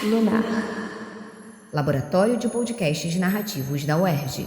Lunar. Laboratório de Podcasts Narrativos da UERJ.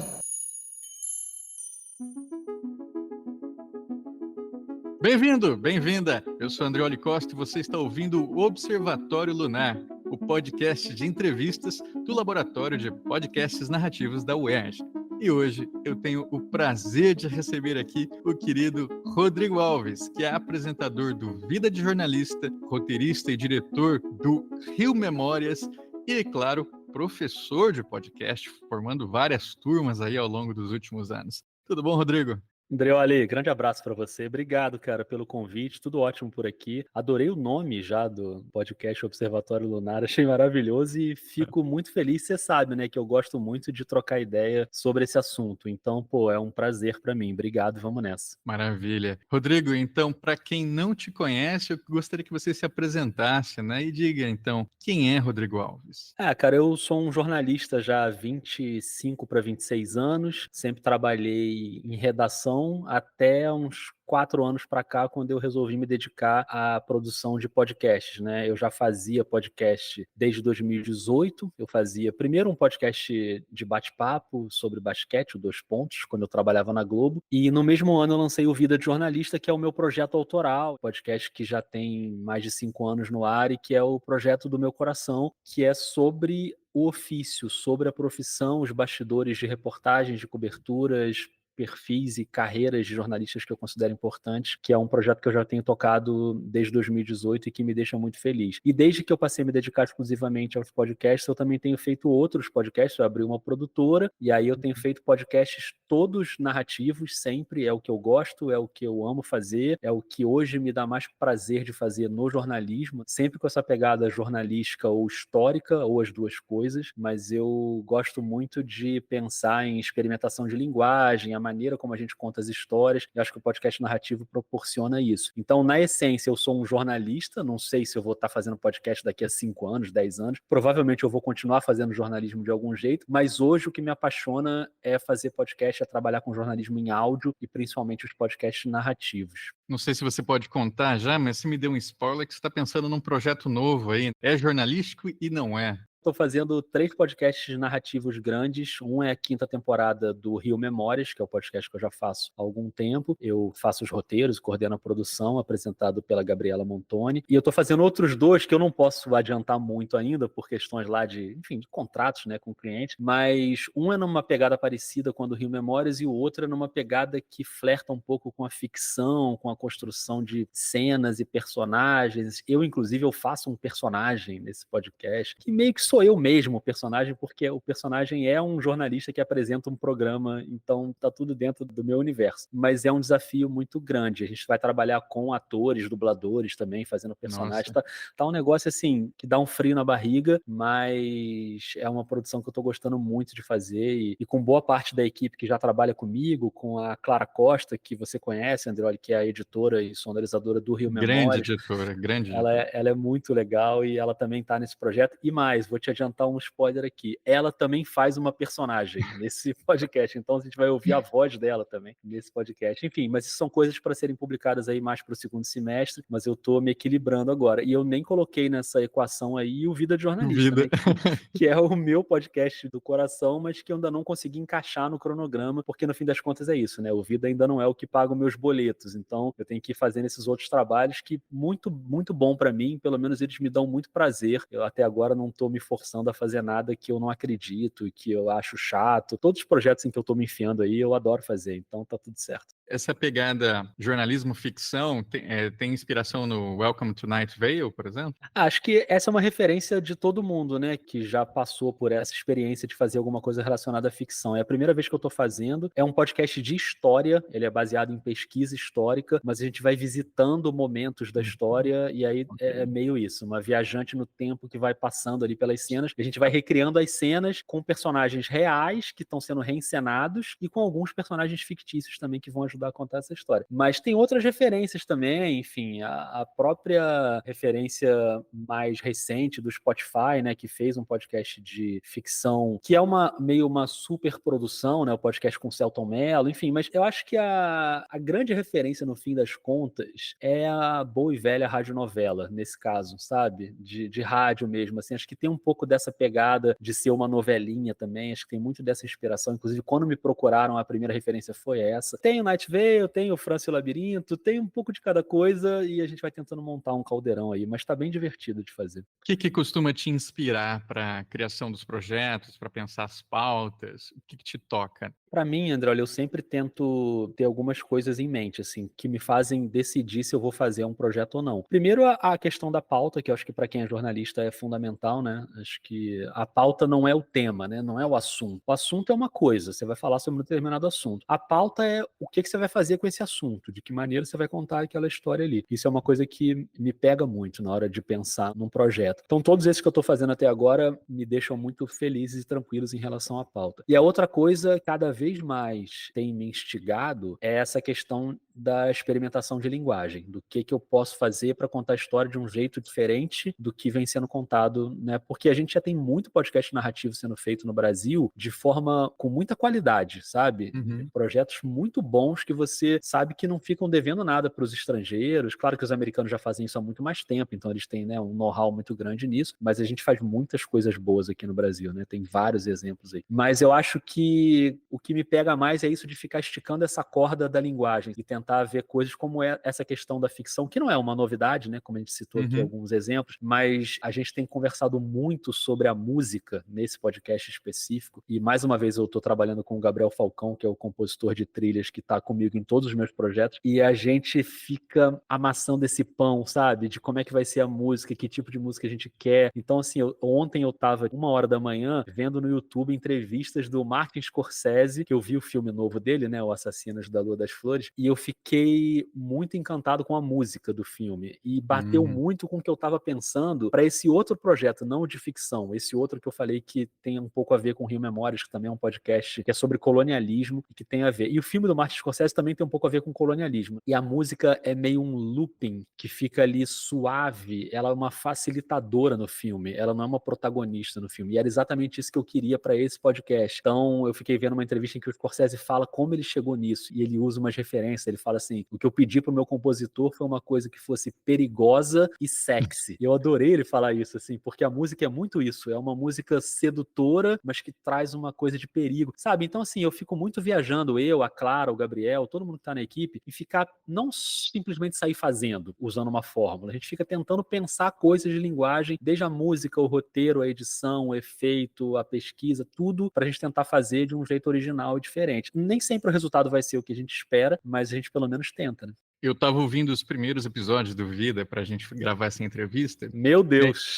Bem-vindo, bem-vinda! Eu sou Andreoli Costa e você está ouvindo o Observatório Lunar, o podcast de entrevistas do Laboratório de Podcasts Narrativos da UERJ. E hoje eu tenho o prazer de receber aqui o querido Rodrigo Alves, que é apresentador do Vida de Jornalista, roteirista e diretor do Rio Memórias e, claro, professor de podcast, formando várias turmas aí ao longo dos últimos anos. Tudo bom, Rodrigo? Andreoli, grande abraço para você. Obrigado, cara, pelo convite. Tudo ótimo por aqui. Adorei o nome já do podcast Observatório Lunar. Achei maravilhoso e fico muito feliz. Você sabe, né, que eu gosto muito de trocar ideia sobre esse assunto. Então, é um prazer para mim. Obrigado, vamos nessa. Maravilha. Rodrigo, então, para quem não te conhece, eu gostaria que você se apresentasse, né? E diga, então, quem é Rodrigo Alves? Cara, eu sou um jornalista já há 25 para 26 anos. Sempre trabalhei em redação até uns 4 anos para cá, quando eu resolvi me dedicar à produção de podcasts, né? Eu já fazia podcast desde 2018. Eu fazia primeiro um podcast de bate-papo sobre basquete, o Dois Pontos, quando eu trabalhava na Globo. E no mesmo ano eu lancei o Vida de Jornalista, que é o meu projeto autoral, podcast que já tem mais de 5 anos no ar e que é o projeto do meu coração, que é sobre o ofício, sobre a profissão, os bastidores de reportagens, de coberturas, perfis e carreiras de jornalistas que eu considero importantes, que é um projeto que eu já tenho tocado desde 2018 e que me deixa muito feliz. E desde que eu passei a me dedicar exclusivamente aos podcasts, eu também tenho feito outros podcasts. Eu abri uma produtora e aí eu tenho feito podcasts todos narrativos, sempre é o que eu gosto, é o que eu amo fazer, é o que hoje me dá mais prazer de fazer no jornalismo, sempre com essa pegada jornalística ou histórica, ou as duas coisas, mas eu gosto muito de pensar em experimentação de linguagem, a maneira como a gente conta as histórias, e acho que o podcast narrativo proporciona isso. Então, na essência, eu sou um jornalista, não sei se eu vou estar fazendo podcast daqui a 5 anos, 10 anos, provavelmente eu vou continuar fazendo jornalismo de algum jeito, mas hoje o que me apaixona é fazer podcast, é trabalhar com jornalismo em áudio e principalmente os podcasts narrativos. Não sei se você pode contar já, mas você me deu um spoiler que você está pensando num projeto novo aí. É jornalístico e não é. Estou fazendo 3 podcasts narrativos grandes. Um é a 5ª temporada do Rio Memórias, que é o podcast que eu já faço há algum tempo. Eu faço os roteiros, coordeno a produção, apresentado pela Gabriela Montoni. E eu estou fazendo outros 2 que eu não posso adiantar muito ainda, por questões lá de contratos, né, com o cliente. Mas um é numa pegada parecida com a do Rio Memórias e o outro é numa pegada que flerta um pouco com a ficção, com a construção de cenas e personagens. Inclusive, eu faço um personagem nesse podcast, que meio que sou eu mesmo o personagem, porque o personagem é um jornalista que apresenta um programa, então tá tudo dentro do meu universo. Mas é um desafio muito grande. A gente vai trabalhar com atores, dubladores também, fazendo personagens. Tá um negócio assim, que dá um frio na barriga, mas é uma produção que eu tô gostando muito de fazer e com boa parte da equipe que já trabalha comigo, com a Clara Costa, que você conhece, Andreoli, que é a editora e sonorizadora do Rio Grande Memórias. editora, grande Ela editora. é muito legal e ela também tá nesse projeto. E mais, vou te adiantar um spoiler aqui. Ela também faz uma personagem nesse podcast, então a gente vai ouvir a voz dela também nesse podcast. Enfim, mas isso são coisas para serem publicadas aí mais para o segundo semestre, mas eu tô me equilibrando agora. E eu nem coloquei nessa equação aí o Vida de Jornalista, Vida. né? Que é o meu podcast do coração, mas que eu ainda não consegui encaixar no cronograma, porque no fim das contas é isso, né? O Vida ainda não é o que paga os meus boletos, então eu tenho que ir fazendo esses outros trabalhos que muito, muito bom para mim, pelo menos eles me dão muito prazer. Eu até agora não tô me forçando a fazer nada que eu não acredito e que eu acho chato. Todos os projetos em que eu tô me enfiando aí, eu adoro fazer, então tá tudo certo. Essa pegada jornalismo-ficção tem inspiração no Welcome to Night Vale, por exemplo? Acho que essa é uma referência de todo mundo, né, que já passou por essa experiência de fazer alguma coisa relacionada à ficção. É a primeira vez que eu tô fazendo. É um podcast de história, ele é baseado em pesquisa histórica, mas a gente vai visitando momentos da história e aí é meio isso, uma viajante no tempo que vai passando ali pelas cenas. A gente vai recriando as cenas com personagens reais que estão sendo reencenados e com alguns personagens fictícios também que vão ajudar ajudar a contar essa história. Mas tem outras referências também, enfim, a própria referência mais recente do Spotify, né, que fez um podcast de ficção, que é meio uma super produção, né, o podcast com o Selton Mello, enfim, mas eu acho que a grande referência, no fim das contas, é a boa e velha radionovela, nesse caso, sabe? De rádio mesmo, assim, acho que tem um pouco dessa pegada de ser uma novelinha também, acho que tem muito dessa inspiração, inclusive quando me procuraram, a primeira referência foi essa. Tem o Night Vale, tem o França e o Labirinto, tem um pouco de cada coisa e a gente vai tentando montar um caldeirão aí, mas tá bem divertido de fazer. O que costuma te inspirar para a criação dos projetos, para pensar as pautas? O que te toca? Para mim, André, olha, eu sempre tento ter algumas coisas em mente, assim, que me fazem decidir se eu vou fazer um projeto ou não. Primeiro, a questão da pauta, que eu acho que para quem é jornalista é fundamental, né? Acho que a pauta não é o tema, né? Não é o assunto. O assunto é uma coisa, você vai falar sobre um determinado assunto. A pauta é o que você vai fazer com esse assunto, de que maneira você vai contar aquela história ali. Isso é uma coisa que me pega muito na hora de pensar num projeto. Então, todos esses que eu estou fazendo até agora me deixam muito felizes e tranquilos em relação à pauta. E a outra coisa, cada vez mais tem me instigado é essa questão da experimentação de linguagem, do que eu posso fazer para contar a história de um jeito diferente do que vem sendo contado, né? Porque a gente já tem muito podcast narrativo sendo feito no Brasil de forma com muita qualidade, sabe? Uhum. Projetos muito bons que você sabe que não ficam devendo nada para os estrangeiros. Claro que os americanos já fazem isso há muito mais tempo, então eles têm, né, um know-how muito grande nisso, mas a gente faz muitas coisas boas aqui no Brasil, né? Tem vários exemplos aí. Mas eu acho que o que me pega mais é isso de ficar esticando essa corda da linguagem e tentar ver coisas como essa questão da ficção, que não é uma novidade, né? Como a gente citou aqui alguns exemplos, mas a gente tem conversado muito sobre a música nesse podcast específico. E mais uma vez eu estou trabalhando com o Gabriel Falcão, que é o compositor de trilhas que está comigo em todos os meus projetos, e a gente fica amassando esse pão, sabe? De como é que vai ser a música, que tipo de música a gente quer. Então, assim, ontem eu estava 1h da manhã vendo no YouTube entrevistas do Martin Scorsese, que eu vi o filme novo dele, né, O Assassinos da Lua das Flores, e eu fiquei muito encantado com a música do filme, e bateu muito com o que eu estava pensando para esse outro projeto, não o de ficção, esse outro que eu falei que tem um pouco a ver com Rio Memórias, que também é um podcast que é sobre colonialismo e que tem a ver. E o filme do Martin Scorsese também tem um pouco a ver com colonialismo. E a música é meio um looping que fica ali suave, ela é uma facilitadora no filme, ela não é uma protagonista no filme. E era exatamente isso que eu queria para esse podcast. Então, eu fiquei vendo uma entrevista em que o Scorsese fala como ele chegou nisso, e ele usa umas referências, ele fala assim, o que eu pedi pro meu compositor foi uma coisa que fosse perigosa e sexy. E eu adorei ele falar isso, assim, porque a música é muito isso, é uma música sedutora, mas que traz uma coisa de perigo, sabe? Então, assim, eu fico muito viajando, eu, a Clara, o Gabriel, todo mundo que tá na equipe, e ficar, não simplesmente sair fazendo, usando uma fórmula, a gente fica tentando pensar coisas de linguagem, desde a música, o roteiro, a edição, o efeito, a pesquisa, tudo pra gente tentar fazer de um jeito original e diferente. Nem sempre o resultado vai ser o que a gente espera, mas a gente pelo menos tenta, né? Eu estava ouvindo os primeiros episódios do Vida para a gente gravar essa entrevista. Meu Deus!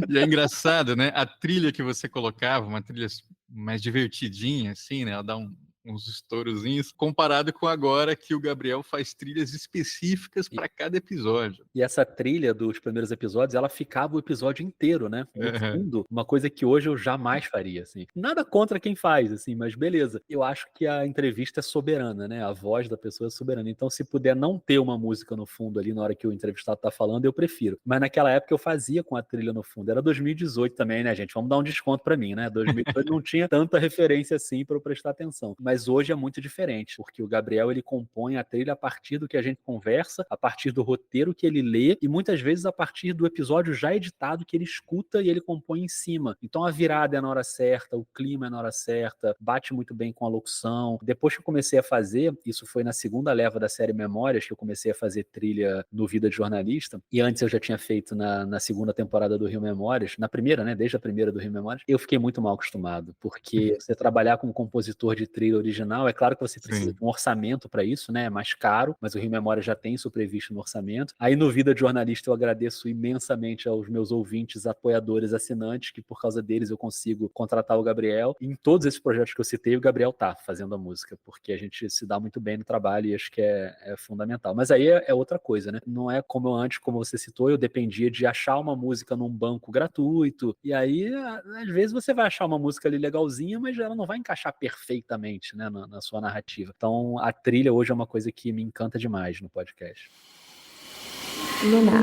E é engraçado, né? A trilha que você colocava, uma trilha mais divertidinha, assim, né? Ela dá uns estourazinhos, comparado com agora que o Gabriel faz trilhas específicas para cada episódio. E essa trilha dos primeiros episódios, ela ficava o episódio inteiro, né? No Uhum. fundo, uma coisa que hoje eu jamais faria, assim. Nada contra quem faz, assim, mas beleza. Eu acho que a entrevista é soberana, né? A voz da pessoa é soberana. Então, se puder não ter uma música no fundo ali na hora que o entrevistado tá falando, eu prefiro. Mas naquela época eu fazia com a trilha no fundo. Era 2018 também, né, gente? Vamos dar um desconto pra mim, né? 2018 não tinha tanta referência assim pra eu prestar atenção. Mas hoje é muito diferente, porque o Gabriel, ele compõe a trilha a partir do que a gente conversa, a partir do roteiro que ele lê e muitas vezes a partir do episódio já editado que ele escuta e ele compõe em cima. Então a virada é na hora certa, o clima é na hora certa, bate muito bem com a locução. Depois que eu comecei a fazer, isso foi na segunda leva da série Memórias, que eu comecei a fazer trilha no Vida de Jornalista, e antes eu já tinha feito na segunda temporada do Rio Memórias, na primeira, né, desde a primeira do Rio Memórias, eu fiquei muito mal acostumado, porque você trabalhar com um compositor de trilha original, é claro que você precisa de um orçamento para isso, né, é mais caro, mas o Rio Memórias já tem isso previsto no orçamento. Aí no Vida de Jornalista eu agradeço imensamente aos meus ouvintes, apoiadores, assinantes, que por causa deles eu consigo contratar o Gabriel. E em todos esses projetos que eu citei, o Gabriel tá fazendo a música, porque a gente se dá muito bem no trabalho e acho que é fundamental. Mas aí é outra coisa, né? Não é como antes, como você citou, eu dependia de achar uma música num banco gratuito, e aí às vezes você vai achar uma música ali legalzinha, mas ela não vai encaixar perfeitamente, diferente, né, na sua narrativa. Então, a trilha hoje é uma coisa que me encanta demais no podcast. Lunar.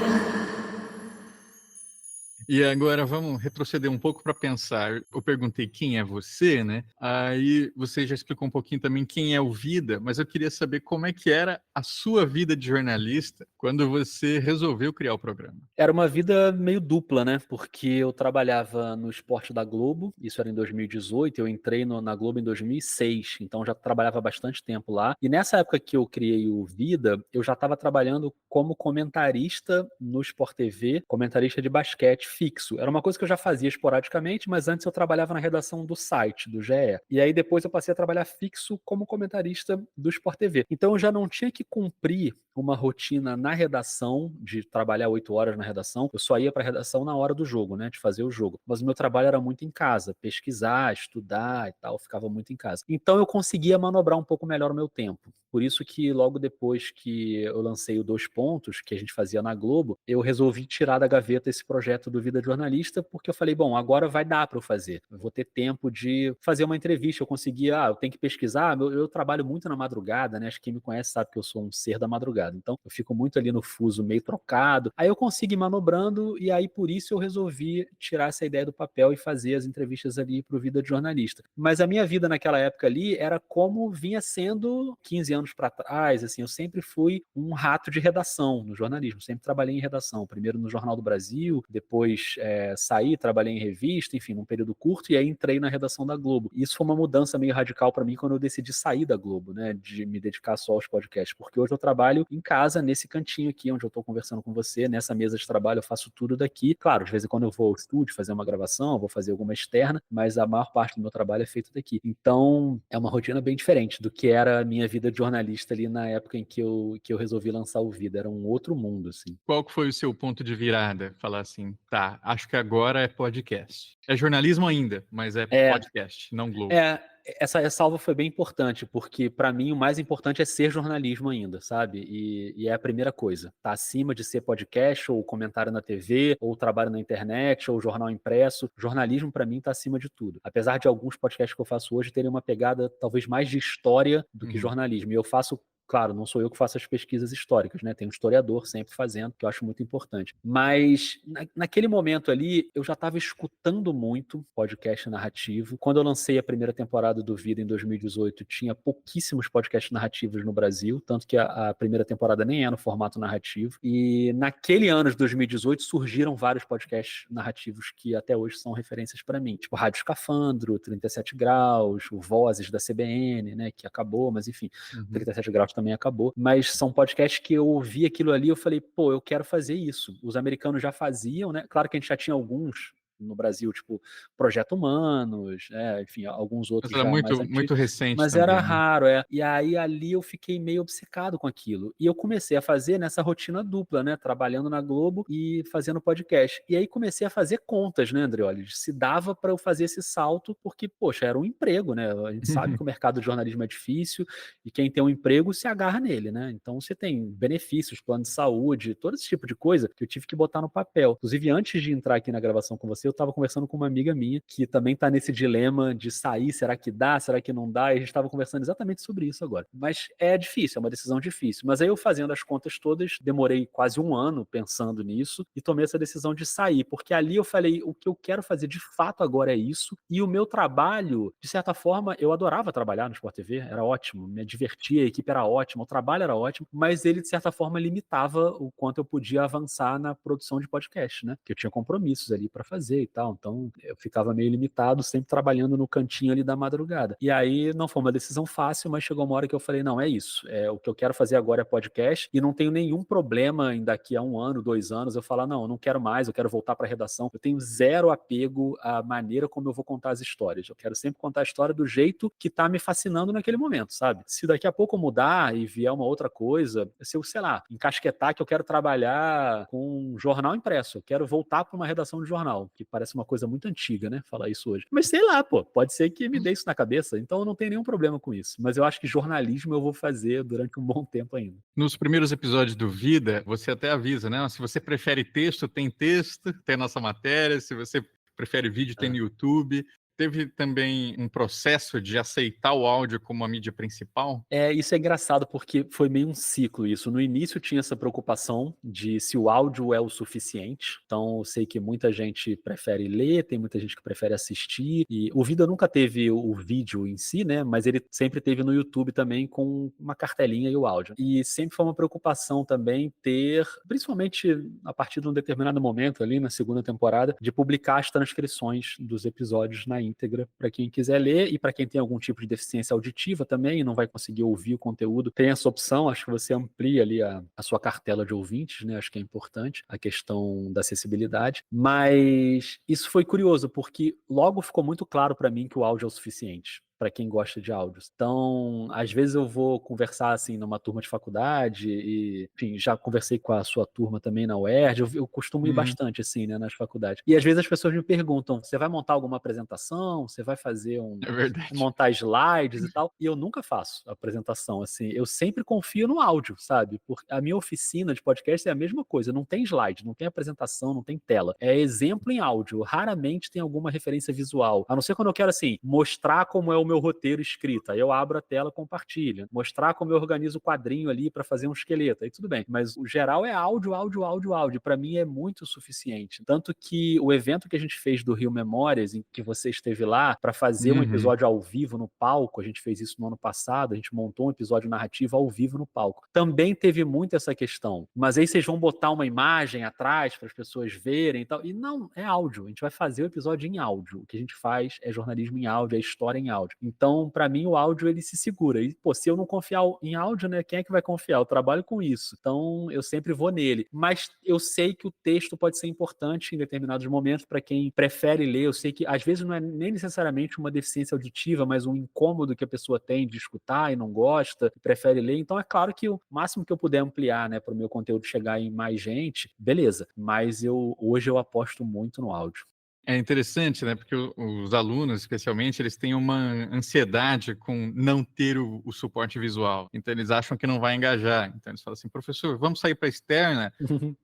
E agora vamos retroceder um pouco para pensar. Eu perguntei quem é você, né? Aí você já explicou um pouquinho também quem é o Vida, mas eu queria saber como é que era a sua vida de jornalista quando você resolveu criar o programa. Era uma vida meio dupla, né? Porque eu trabalhava no Esporte da Globo, isso era em 2018, eu entrei na Globo em 2006, então já trabalhava bastante tempo lá. E nessa época que eu criei o Vida, eu já estava trabalhando como comentarista no Sport TV, comentarista de basquete fixo. Era uma coisa que eu já fazia esporadicamente, mas antes eu trabalhava na redação do site, do GE. E aí depois eu passei a trabalhar fixo como comentarista do Sport TV. Então eu já não tinha que cumprir uma rotina na redação, de trabalhar 8 horas na redação. Eu só ia para a redação na hora do jogo, né, de fazer o jogo. Mas o meu trabalho era muito em casa, pesquisar, estudar e tal, ficava muito em casa. Então eu conseguia manobrar um pouco melhor o meu tempo. Por isso que logo depois que eu lancei o Dois Pontos, que a gente fazia na Globo, eu resolvi tirar da gaveta esse projeto do Vida de Jornalista, porque eu falei, bom, agora vai dar para eu fazer. Eu vou ter tempo de fazer uma entrevista. Eu conseguia, eu tenho que pesquisar. Eu trabalho muito na madrugada, né? Acho que quem me conhece sabe que eu sou um ser da madrugada. Então, eu fico muito ali no fuso meio trocado. Aí eu consigo ir manobrando e aí por isso eu resolvi tirar essa ideia do papel e fazer as entrevistas ali para o Vida de Jornalista. Mas a minha vida naquela época ali era como vinha sendo 15 anos para trás, assim, eu sempre fui um rato de redação no jornalismo, sempre trabalhei em redação, primeiro no Jornal do Brasil, depois saí, trabalhei em revista, enfim, num período curto, e aí entrei na redação da Globo. Isso foi uma mudança meio radical para mim quando eu decidi sair da Globo, né, de me dedicar só aos podcasts, porque hoje eu trabalho em casa, nesse cantinho aqui, onde eu estou conversando com você, nessa mesa de trabalho, eu faço tudo daqui. Claro, de vez em quando eu vou ao estúdio fazer uma gravação, vou fazer alguma externa, mas a maior parte do meu trabalho é feito daqui. Então, é uma rotina bem diferente do que era a minha vida de jornalista ali na época em que eu resolvi lançar o Vida. Era um outro mundo, assim. Qual que foi o seu ponto de virada? Falar assim, tá, acho que agora é podcast. É jornalismo ainda, mas é podcast, não Globo. Essa ressalva foi bem importante, porque para mim o mais importante é ser jornalismo ainda, sabe? E é a primeira coisa. Tá acima de ser podcast, ou comentário na TV, ou trabalho na internet, ou jornal impresso. Jornalismo para mim tá acima de tudo. Apesar de alguns podcasts que eu faço hoje terem uma pegada talvez mais de história do que jornalismo. E eu faço. Claro, não sou eu que faço as pesquisas históricas, né? Tem um historiador sempre fazendo, que eu acho muito importante. Mas naquele momento ali, eu já estava escutando muito podcast narrativo. Quando eu lancei a primeira temporada do Vida em 2018, tinha pouquíssimos podcasts narrativos no Brasil, tanto que a primeira temporada nem é no formato narrativo. E naquele ano de 2018 surgiram vários podcasts narrativos que até hoje são referências para mim, tipo Rádio Escafandro, 37 Graus, o Vozes da CBN, né, que acabou, mas enfim, 37 Graus também acabou, mas são podcasts que eu ouvi aquilo ali e eu falei, pô, eu quero fazer isso. Os americanos já faziam, né? Claro que a gente já tinha alguns no Brasil, tipo Projeto Humanos, enfim, alguns outros Mas era já mais muito antigos, recente mas também, era né? raro, E aí ali eu fiquei meio obcecado com aquilo. E eu comecei a fazer nessa rotina dupla, né? Trabalhando na Globo e fazendo podcast. E aí comecei a fazer contas, né, Andreoli? Se dava para eu fazer esse salto, porque, poxa, era um emprego, né? A gente sabe que o mercado de jornalismo é difícil e quem tem um emprego se agarra nele, né? Então você tem benefícios, plano de saúde, todo esse tipo de coisa que eu tive que botar no papel. Inclusive, antes de entrar aqui na gravação com você, eu estava conversando com uma amiga minha que também está nesse dilema de sair, será que dá, será que não dá? E a gente estava conversando exatamente sobre isso agora. Mas é difícil, é uma decisão difícil. Mas aí eu fazendo as contas todas, demorei quase um ano pensando nisso e tomei essa decisão de sair, porque ali eu falei, o que eu quero fazer de fato agora é isso, e o meu trabalho, de certa forma, eu adorava trabalhar no Sport TV, era ótimo, me divertia, a equipe era ótima, o trabalho era ótimo, mas ele, de certa forma, limitava o quanto eu podia avançar na produção de podcast, né? Que eu tinha compromissos ali para fazer e tal, então eu ficava meio limitado, sempre trabalhando no cantinho ali da madrugada. E aí não foi uma decisão fácil, mas chegou uma hora que eu falei, não, é isso, o que eu quero fazer agora é podcast, e não tenho nenhum problema em daqui a 1 ano, 2 anos, eu falar, não, eu não quero mais, eu quero voltar para a redação, eu tenho zero apego à maneira como eu vou contar as histórias, eu quero sempre contar a história do jeito que tá me fascinando naquele momento, sabe? Se daqui a pouco eu mudar e vier uma outra coisa, se eu, sei lá, encasquetar que eu quero trabalhar com jornal impresso, eu quero voltar para uma redação de jornal, que parece uma coisa muito antiga, né, falar isso hoje. Mas sei lá, pô, pode ser que me dê isso na cabeça, então eu não tenho nenhum problema com isso. Mas eu acho que jornalismo eu vou fazer durante um bom tempo ainda. Nos primeiros episódios do Vida, você até avisa, né? Se você prefere texto, tem nossa matéria. Se você prefere vídeo, tem no YouTube. teve também um processo de aceitar o áudio como a mídia principal? Isso é engraçado porque foi meio um ciclo isso. No início tinha essa preocupação de se o áudio é o suficiente. Então eu sei que muita gente prefere ler, tem muita gente que prefere assistir. E o Vida nunca teve o vídeo em si, né? Mas ele sempre teve no YouTube também com uma cartelinha e o áudio. E sempre foi uma preocupação também ter, principalmente a partir de um determinado momento ali na segunda temporada, de publicar as transcrições dos episódios na íntegra para quem quiser ler e para quem tem algum tipo de deficiência auditiva também e não vai conseguir ouvir o conteúdo. Tem essa opção, acho que você amplia ali a sua cartela de ouvintes, né? Acho que é importante a questão da acessibilidade. Mas isso foi curioso, porque logo ficou muito claro para mim que o áudio é o suficiente para quem gosta de áudios. Então, às vezes eu vou conversar assim numa turma de faculdade e, enfim, já conversei com a sua turma também na UERJ, eu costumo ir bastante assim, né, nas faculdades. E às vezes as pessoas me perguntam, você vai montar alguma apresentação? Você vai fazer É verdade. montar slides e tal? E eu nunca faço apresentação, assim, eu sempre confio no áudio, sabe? Porque a minha oficina de podcast é a mesma coisa, não tem slide, não tem apresentação, não tem tela. É exemplo em áudio, raramente tem alguma referência visual, a não ser quando eu quero, assim, mostrar como é o meu roteiro escrito, aí eu abro a tela, compartilho, mostrar como eu organizo o quadrinho ali para fazer um esqueleto, aí tudo bem, mas o geral é áudio, áudio, áudio, áudio, para mim é muito suficiente, tanto que o evento que a gente fez do Rio Memórias, em que você esteve lá para fazer um episódio ao vivo no palco, a gente fez isso no ano passado, a gente montou um episódio narrativo ao vivo no palco, também teve muito essa questão, mas aí vocês vão botar uma imagem atrás para as pessoas verem e tal, e não, é áudio, a gente vai fazer o episódio em áudio, o que a gente faz é jornalismo em áudio, é história em áudio. Então, para mim, o áudio ele se segura. E, pô, se eu não confiar em áudio, né, quem é que vai confiar? Eu trabalho com isso. Então, eu sempre vou nele. Mas eu sei que o texto pode ser importante em determinados momentos para quem prefere ler. Eu sei que, às vezes, não é nem necessariamente uma deficiência auditiva, mas um incômodo que a pessoa tem de escutar e não gosta, e prefere ler. Então, é claro que o máximo que eu puder ampliar, né, para o meu conteúdo chegar em mais gente, beleza. Mas hoje eu aposto muito no áudio. É interessante, né? Porque os alunos, especialmente, eles têm uma ansiedade com não ter o suporte visual. Então, eles acham que não vai engajar. Então, eles falam assim, professor, vamos sair para a externa?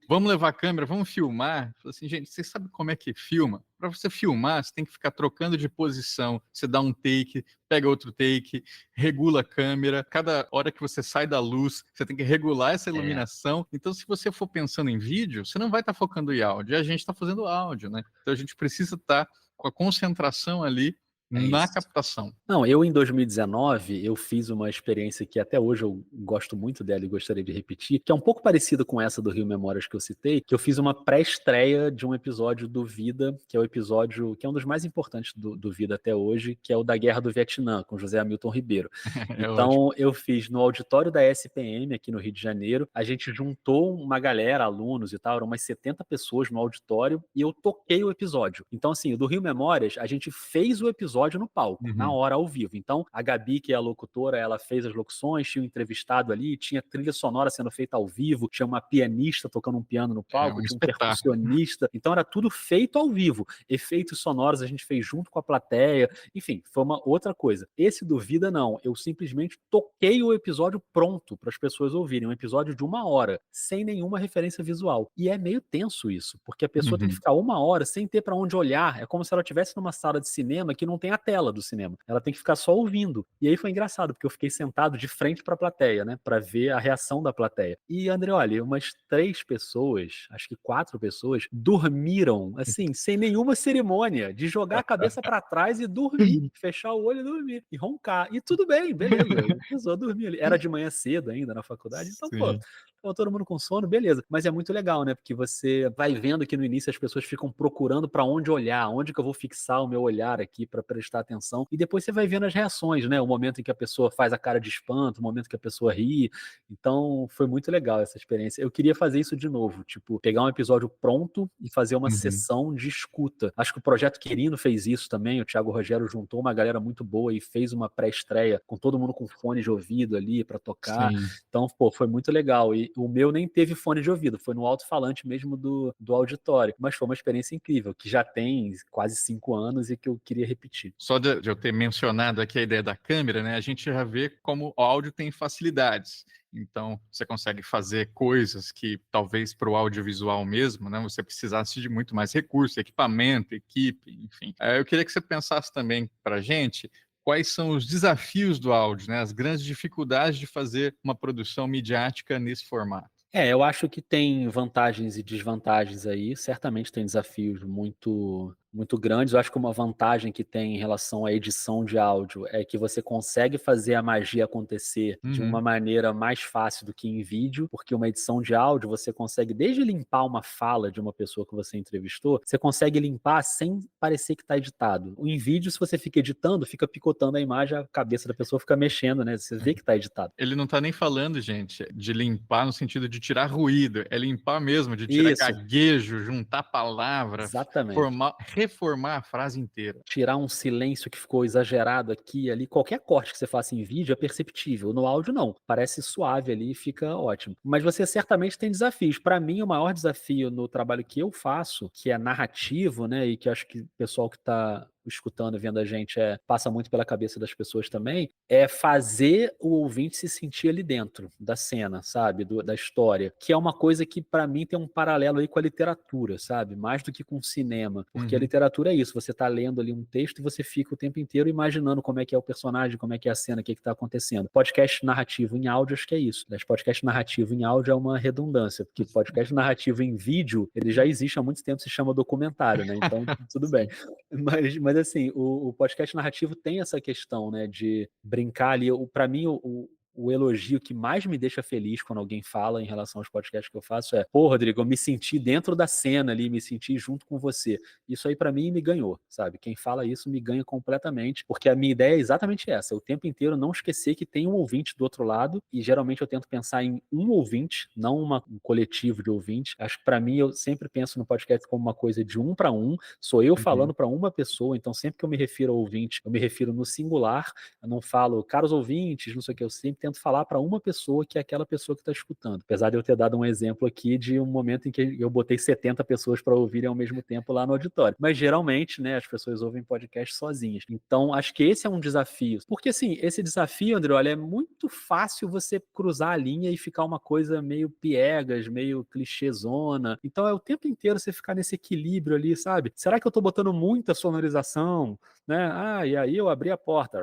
Vamos levar a câmera, vamos filmar? Falo assim, gente, você sabe como é que filma? Para você filmar, você tem que ficar trocando de posição. Você dá um take, pega outro take, regula a câmera. Cada hora que você sai da luz, você tem que regular essa iluminação. Então, se você for pensando em vídeo, você não vai estar focando em áudio. E a gente está fazendo áudio, né? Então, a gente precisa estar com a concentração ali É na isso. captação. Não, eu em 2019, eu fiz uma experiência que até hoje eu gosto muito dela e gostaria de repetir, que é um pouco parecida com essa do Rio Memórias que eu citei, que eu fiz uma pré-estreia de um episódio do Vida, que é o episódio que é um dos mais importantes do Vida até hoje, que é o da Guerra do Vietnã, com José Hamilton Ribeiro. É ótimo. Então, eu fiz no auditório da SPM, aqui no Rio de Janeiro, a gente juntou uma galera, alunos e tal, eram umas 70 pessoas no auditório, e eu toquei o episódio. Então, assim, o do Rio Memórias, a gente fez o episódio no palco, na hora, ao vivo. Então, a Gabi, que é a locutora, ela fez as locuções, tinha um entrevistado ali, tinha trilha sonora sendo feita ao vivo, tinha uma pianista tocando um piano no palco, tinha um percussionista. Então, era tudo feito ao vivo. Efeitos sonoros a gente fez junto com a plateia. Enfim, foi uma outra coisa. Esse do Vida, não. Eu simplesmente toquei o episódio pronto para as pessoas ouvirem. Um episódio de 1 hora, sem nenhuma referência visual. E é meio tenso isso, porque a pessoa tem que ficar 1 hora sem ter para onde olhar. É como se ela estivesse numa sala de cinema que não tem a tela do cinema. Ela tem que ficar só ouvindo. E aí foi engraçado, porque eu fiquei sentado de frente para a plateia, né? Para ver a reação da plateia. E, André, olha, umas 3 pessoas, acho que 4 pessoas, dormiram, assim, sem nenhuma cerimônia, de jogar a cabeça para trás e dormir, fechar o olho e dormir, e roncar. E tudo bem, beleza. A pessoa dormia ali. Era de manhã cedo ainda na faculdade, então, pô, tava todo mundo com sono, beleza. Mas é muito legal, né? Porque você vai vendo que no início as pessoas ficam procurando para onde olhar, onde que eu vou fixar o meu olhar aqui para prestar atenção. E depois você vai vendo as reações, né? O momento em que a pessoa faz a cara de espanto, o momento que a pessoa ri. Então, foi muito legal essa experiência. Eu queria fazer isso de novo, tipo, pegar um episódio pronto e fazer uma sessão de escuta. Acho que o Projeto Querino fez isso também. O Thiago Rogério juntou uma galera muito boa e fez uma pré-estreia com todo mundo com fone de ouvido ali para tocar. Então, pô, foi muito legal. E o meu nem teve fone de ouvido, foi no alto-falante mesmo do auditório. Mas foi uma experiência incrível, que já tem quase 5 anos e que eu queria repetir. Só de eu ter mencionado aqui a ideia da câmera, né, a gente já vê como o áudio tem facilidades. Então, você consegue fazer coisas que talvez para o audiovisual mesmo, né, você precisasse de muito mais recurso, equipamento, equipe, enfim. Eu queria que você pensasse também para a gente quais são os desafios do áudio, né, as grandes dificuldades de fazer uma produção midiática nesse formato. Eu acho que tem vantagens e desvantagens aí. Certamente tem desafios muito grandes. Eu acho que uma vantagem que tem em relação à edição de áudio é que você consegue fazer a magia acontecer de uma maneira mais fácil do que em vídeo, porque uma edição de áudio você consegue desde limpar uma fala de uma pessoa que você entrevistou, você consegue limpar sem parecer que está editado. Em vídeo, se você fica editando, fica picotando a imagem, a cabeça da pessoa fica mexendo, né? Você vê que está editado. Ele não está nem falando, gente, de limpar no sentido de tirar ruído, é limpar mesmo, de tirar Isso, gaguejo, juntar palavras, exatamente. reformar a frase inteira. Tirar um silêncio que ficou exagerado aqui e ali, qualquer corte que você faça em vídeo é perceptível. No áudio, não. Parece suave ali e fica ótimo. Mas você certamente tem desafios. Para mim, o maior desafio no trabalho que eu faço, que é narrativo, né, e que acho que o pessoal que está escutando e vendo a gente passa muito pela cabeça das pessoas também, é fazer o ouvinte se sentir ali dentro da cena, sabe? Da história. Que é uma coisa que, para mim, tem um paralelo aí com a literatura, sabe? Mais do que com o cinema. Porque a literatura é isso. Você tá lendo ali um texto e você fica o tempo inteiro imaginando como é que é o personagem, como é que é a cena, o que tá acontecendo. Podcast narrativo em áudio, acho que é isso. Podcast narrativo em áudio é uma redundância, porque podcast narrativo em vídeo, ele já existe há muito tempo, se chama documentário, né? Então, tudo bem. Mas assim, o podcast narrativo tem essa questão, né, de brincar ali. Para mim, o elogio que mais me deixa feliz quando alguém fala em relação aos podcasts que eu faço é: pô, Rodrigo, eu me senti dentro da cena ali, me senti junto com você. Isso aí para mim me ganhou, sabe? Quem fala isso me ganha completamente, porque a minha ideia é exatamente essa: o tempo inteiro não esquecer que tem um ouvinte do outro lado, e geralmente eu tento pensar em um ouvinte, não um coletivo de ouvintes. Acho que para mim, eu sempre penso no podcast como uma coisa de 1 para 1, sou eu falando para uma pessoa, então sempre que eu me refiro a ouvinte, eu me refiro no singular, eu não falo caros ouvintes, não sei o que, eu sempre tento falar para uma pessoa, que é aquela pessoa que está escutando. Apesar de eu ter dado um exemplo aqui de um momento em que eu botei 70 pessoas para ouvirem ao mesmo tempo lá no auditório. Mas geralmente, né, as pessoas ouvem podcast sozinhas. Então, acho que esse é um desafio. Porque, assim, esse desafio, André, olha, é muito fácil você cruzar a linha e ficar uma coisa meio piegas, meio clichêzona. Então, é o tempo inteiro você ficar nesse equilíbrio ali, sabe? Será que eu tô botando muita sonorização, né? E aí eu abri a porta,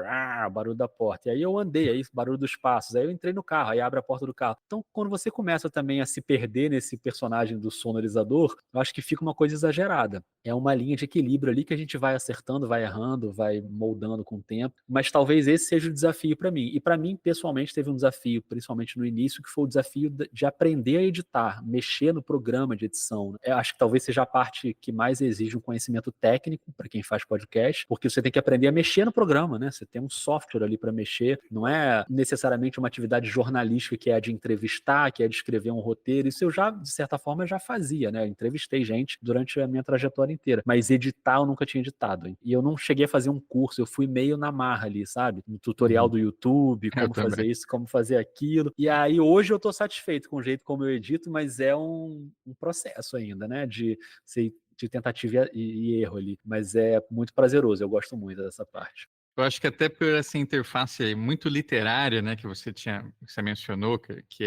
barulho da porta. E aí eu andei, aí barulho dos passos. Aí eu entrei no carro, aí abre a porta do carro. Então, quando você começa também a se perder nesse personagem do sonorizador, eu acho que fica uma coisa exagerada. É uma linha de equilíbrio ali que a gente vai acertando, vai errando, vai moldando com o tempo. Mas talvez esse seja o desafio para mim. E para mim, pessoalmente, teve um desafio, principalmente no início, que foi o desafio de aprender a editar, mexer no programa de edição. Eu acho que talvez seja a parte que mais exige um conhecimento técnico para quem faz podcast, porque você tem que aprender a mexer no programa, né? Você tem um software ali para mexer, não é necessariamente uma atividade jornalística que é a de entrevistar, que é de escrever um roteiro. Isso eu já, de certa forma, já fazia, né? Eu entrevistei gente durante a minha trajetória inteira, mas editar eu nunca tinha editado. E eu não cheguei a fazer um curso, eu fui meio na marra ali, sabe? Um tutorial do YouTube, como fazer isso, como fazer aquilo. E aí hoje eu tô satisfeito com o jeito como eu edito, mas é um processo ainda, né? De tentativa e erro ali, mas é muito prazeroso, eu gosto muito dessa parte. Eu acho que até por essa interface aí muito literária, né, que você mencionou, que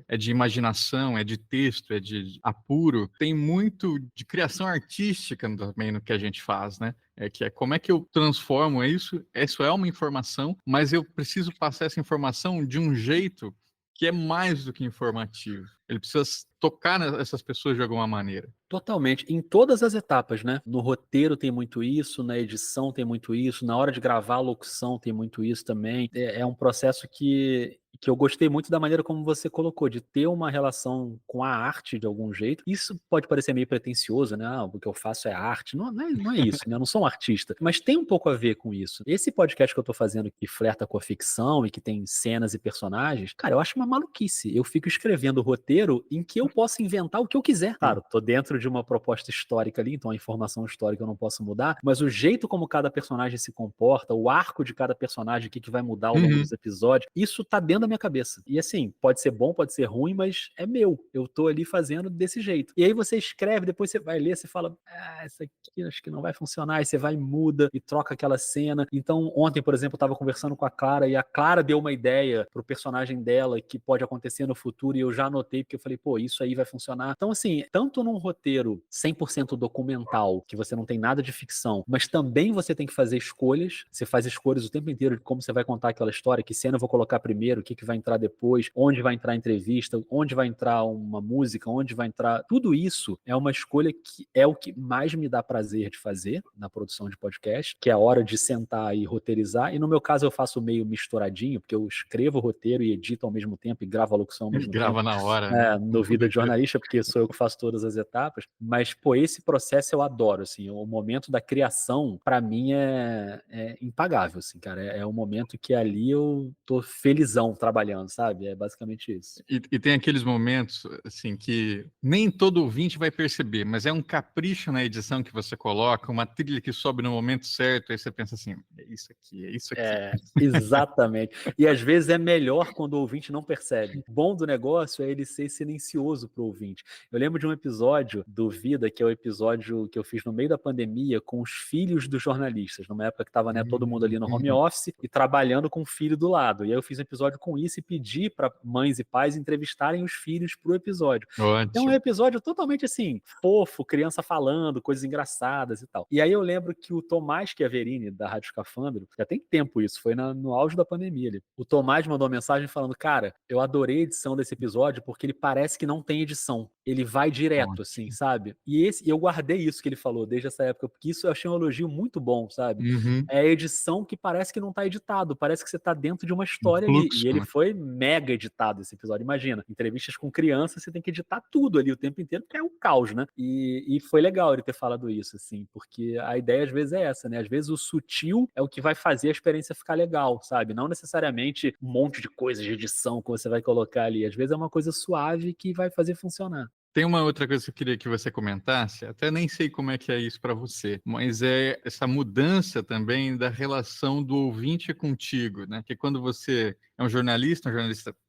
é de imaginação, é de texto, é de apuro, tem muito de criação artística também no que a gente faz, né? Que é como é que eu transformo isso? Isso é uma informação, mas eu preciso passar essa informação de um jeito que é mais do que informativo. Ele precisa tocar nessas pessoas de alguma maneira. Totalmente, em todas as etapas, né? No roteiro tem muito isso, na edição tem muito isso, na hora de gravar a locução tem muito isso também. É um processo que eu gostei muito da maneira como você colocou, de ter uma relação com a arte de algum jeito. Isso pode parecer meio pretensioso, né? O que eu faço é arte. Não é isso, né? Eu não sou um artista. Mas tem um pouco a ver com isso. Esse podcast que eu tô fazendo, que flerta com a ficção e que tem cenas e personagens, cara, eu acho uma maluquice. Eu fico escrevendo roteiro em que eu posso inventar o que eu quiser. Claro, tô dentro de uma proposta histórica ali, então a informação histórica eu não posso mudar, mas o jeito como cada personagem se comporta, o arco de cada personagem, o que vai mudar ao longo dos episódios, isso tá dentro da minha minha cabeça. E assim, pode ser bom, pode ser ruim, mas é meu. Eu tô ali fazendo desse jeito. E aí você escreve, depois você vai ler, você fala, isso aqui acho que não vai funcionar. Aí você vai e muda e troca aquela cena. Então, ontem, por exemplo, eu tava conversando com a Clara e a Clara deu uma ideia pro personagem dela que pode acontecer no futuro e eu já anotei porque eu falei, pô, isso aí vai funcionar. Então, assim, tanto num roteiro 100% documental, que você não tem nada de ficção, mas também você tem que fazer escolhas. Você faz escolhas o tempo inteiro de como você vai contar aquela história, que cena eu vou colocar primeiro, o que que vai entrar depois, onde vai entrar a entrevista, onde vai entrar uma música, onde vai entrar... Tudo isso é uma escolha que é o que mais me dá prazer de fazer na produção de podcast, que é a hora de sentar e roteirizar. E no meu caso eu faço meio misturadinho, porque eu escrevo o roteiro e edito ao mesmo tempo e gravo a locução ao mesmo Grava tempo. na hora, né? No Vida de Jornalista, porque sou eu que faço todas as etapas. Mas, pô, esse processo eu adoro, assim. O momento da criação, pra mim, é impagável, assim, cara. É um momento que ali eu tô felizão trabalhando, sabe? É basicamente isso. E tem aqueles momentos, assim, que nem todo ouvinte vai perceber, mas é um capricho na edição que você coloca, uma trilha que sobe no momento certo, aí você pensa assim, é isso aqui, é isso aqui. Exatamente. E às vezes é melhor quando o ouvinte não percebe. O bom do negócio é ele ser silencioso pro ouvinte. Eu lembro de um episódio do Vida, que é o episódio que eu fiz no meio da pandemia com os filhos dos jornalistas, numa época que estava, né, todo mundo ali no home office e trabalhando com o filho do lado. E aí eu fiz um episódio com isso e pedi para mães e pais entrevistarem os filhos pro episódio. Então é um Ótimo. episódio totalmente assim, fofo, criança falando, coisas engraçadas e tal. E aí eu lembro que o Tomás Chiaverini, da Rádio Escafandro, já tem tempo isso, foi no auge da pandemia ali. O Tomás mandou uma mensagem falando, cara, eu adorei a edição desse episódio porque ele parece que não tem edição. Ele vai direto, assim, sabe? E eu guardei isso que ele falou desde essa época, porque isso eu achei um elogio muito bom, sabe? Uhum. É a edição que parece que não tá editado, parece que você tá dentro de uma Um história ali. fluxo, E ele né? foi mega editado esse episódio. Imagina, entrevistas com crianças, você tem que editar tudo ali o tempo inteiro, porque é um caos, né? E foi legal ele ter falado isso, assim, porque a ideia às vezes é essa, né? Às vezes o sutil é o que vai fazer a experiência ficar legal, sabe? Não necessariamente um monte de coisas de edição que você vai colocar ali. Às vezes é uma coisa suave que vai fazer funcionar. Tem uma outra coisa que eu queria que você comentasse, até nem sei como é que é isso para você, mas é essa mudança também da relação do ouvinte contigo, né? Que quando você é um jornalista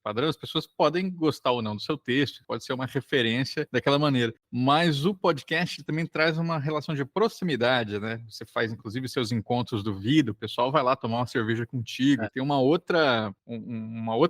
padrão, as pessoas podem gostar ou não do seu texto, pode ser uma referência daquela maneira, mas o podcast também traz uma relação de proximidade, né? Você faz, inclusive, seus encontros do Vida, o pessoal vai lá tomar uma cerveja contigo, tem uma outra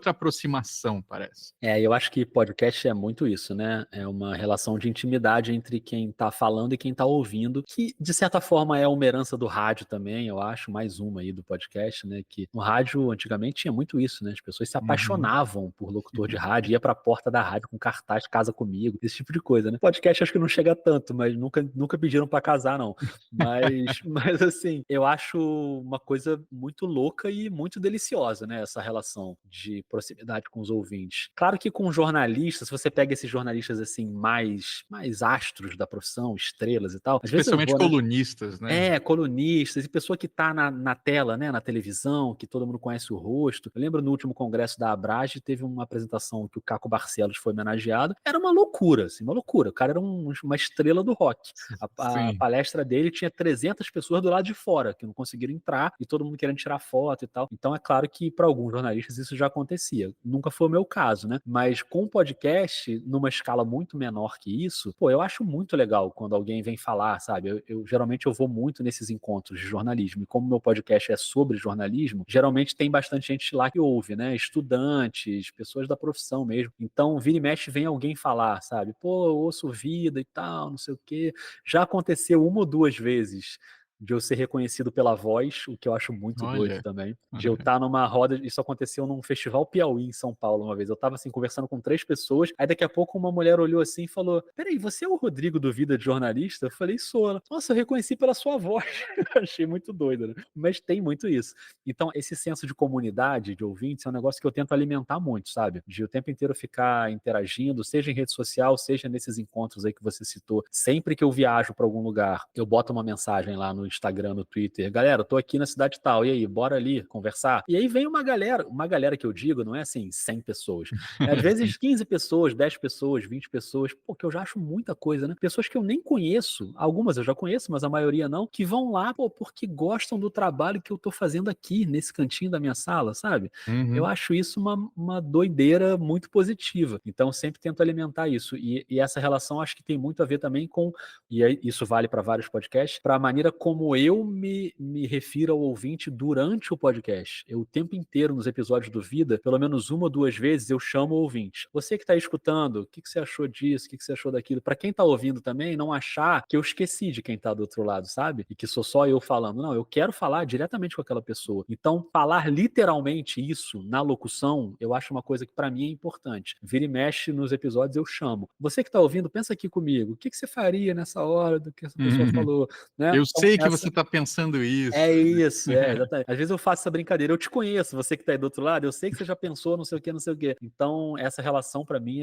aproximação, parece. Eu acho que podcast é muito isso, né? É uma relação de intimidade entre quem tá falando e quem tá ouvindo, que de certa forma é uma herança do rádio também, eu acho, mais uma aí do podcast, né? Que no rádio antigamente tinha muito isso, né? As pessoas se apaixonavam por locutor de rádio, ia pra porta da rádio com cartaz, casa comigo, esse tipo de coisa, né? Podcast acho que não chega tanto, mas nunca pediram pra casar, não. Mas assim, eu acho uma coisa muito louca e muito deliciosa, né? Essa relação de proximidade com os ouvintes. Claro que com jornalistas, se você pega esses jornalistas assim, mais astros da profissão, estrelas e tal, às vezes eu Especialmente vou, né? colunistas, né? Colunistas e pessoa que tá na tela, né, na televisão, que todo mundo conhece o rosto. Eu lembro no último congresso da Abrage, teve uma apresentação que o Caco Barcelos foi homenageado. Era uma loucura, assim, uma loucura. O cara era uma estrela do rock. A Sim. palestra dele tinha 300 pessoas do lado de fora, que não conseguiram entrar, e todo mundo querendo tirar foto e tal. Então é claro que para alguns jornalistas isso já acontecia. Nunca foi o meu caso, né? Mas com o podcast, numa escala muito menor que isso, pô, eu acho muito legal quando alguém vem falar, sabe? Geralmente eu vou muito nesses encontros de jornalismo, e como meu podcast é sobre jornalismo, geralmente tem bastante gente lá que ouve, né? Estudantes, pessoas da profissão mesmo. Então, vira e mexe, vem alguém falar, sabe? Pô, eu ouço Vida e tal, não sei o quê. Já aconteceu uma ou duas vezes de eu ser reconhecido pela voz, o que eu acho muito doido Olha. também. De eu estar numa roda, isso aconteceu num festival Piauí, em São Paulo, uma vez. Eu tava assim, conversando com 3 pessoas, aí daqui a pouco uma mulher olhou assim e falou, peraí, você é o Rodrigo do Vida de Jornalista? Eu falei, sou. Ela, nossa, eu reconheci pela sua voz. Eu achei muito doido, né? Mas tem muito isso. Então, esse senso de comunidade, de ouvintes, é um negócio que eu tento alimentar muito, sabe? De o tempo inteiro ficar interagindo, seja em rede social, seja nesses encontros aí que você citou. Sempre que eu viajo para algum lugar, eu boto uma mensagem lá no Instagram, no Twitter, galera, eu tô aqui na cidade tal, e aí, bora ali conversar? E aí vem uma galera que eu digo, não é assim, 100 pessoas. Às Sim. vezes 15 pessoas, 10 pessoas, 20 pessoas, pô, que eu já acho muita coisa, né? Pessoas que eu nem conheço, algumas eu já conheço, mas a maioria não, que vão lá, pô, porque gostam do trabalho que eu tô fazendo aqui, nesse cantinho da minha sala, sabe? Eu Uhum. acho isso uma doideira muito positiva. Então, sempre tento alimentar isso. E essa relação acho que tem muito a ver também com, isso vale para vários podcasts, para a maneira como eu me refiro ao ouvinte durante o podcast. Eu, o tempo inteiro, nos episódios do Vida, pelo menos uma ou duas vezes, eu chamo o ouvinte. Você que está escutando, o que você achou disso? O que você achou daquilo? Para quem está ouvindo também, não achar que eu esqueci de quem está do outro lado, sabe? E que sou só eu falando. Não, eu quero falar diretamente com aquela pessoa. Então, falar literalmente isso na locução, eu acho uma coisa que para mim é importante. Vira e mexe nos episódios, eu chamo. Você que está ouvindo, pensa aqui comigo. O que você faria nessa hora do que essa pessoa Uhum. falou, né? Eu Então, sei que você essa está pensando é isso. isso, exatamente. Às vezes eu faço essa brincadeira, eu te conheço, você que tá aí do outro lado, eu sei que você já pensou, não sei o quê, não sei o quê. Então, essa relação pra mim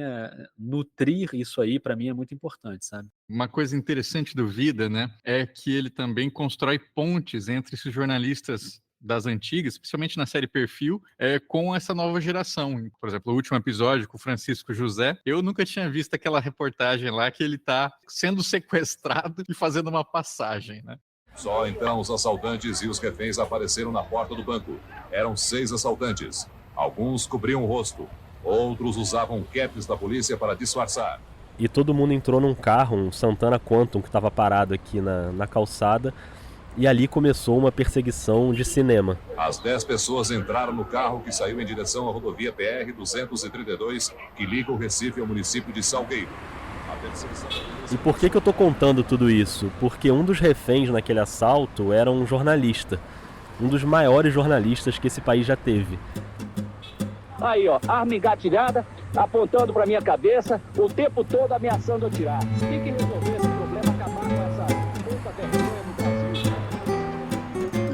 nutrir isso aí, pra mim é muito importante, sabe? Uma coisa interessante do Vida, né, é que ele também constrói pontes entre esses jornalistas das antigas, especialmente na série Perfil, com essa nova geração. Por exemplo, o último episódio com o Francisco José, eu nunca tinha visto aquela reportagem lá que ele está sendo sequestrado e fazendo uma passagem, né? Só então os assaltantes e os reféns apareceram na porta do banco. Eram 6 assaltantes. Alguns cobriam o rosto, outros usavam caps da polícia para disfarçar. E todo mundo entrou num carro, um Santana Quantum, que estava parado aqui na calçada, e ali começou uma perseguição de cinema. As 10 pessoas entraram no carro que saiu em direção à rodovia PR-232, que liga o Recife ao município de Salgueiro. A perseguição da polícia... E por que eu tô contando tudo isso? Porque um dos reféns naquele assalto era um jornalista, um dos maiores jornalistas que esse país já teve. Aí, ó, arma engatilhada, apontando pra minha cabeça, o tempo todo ameaçando atirar. Tem que resolver esse problema, acabar com essa puta vergonha no Brasil.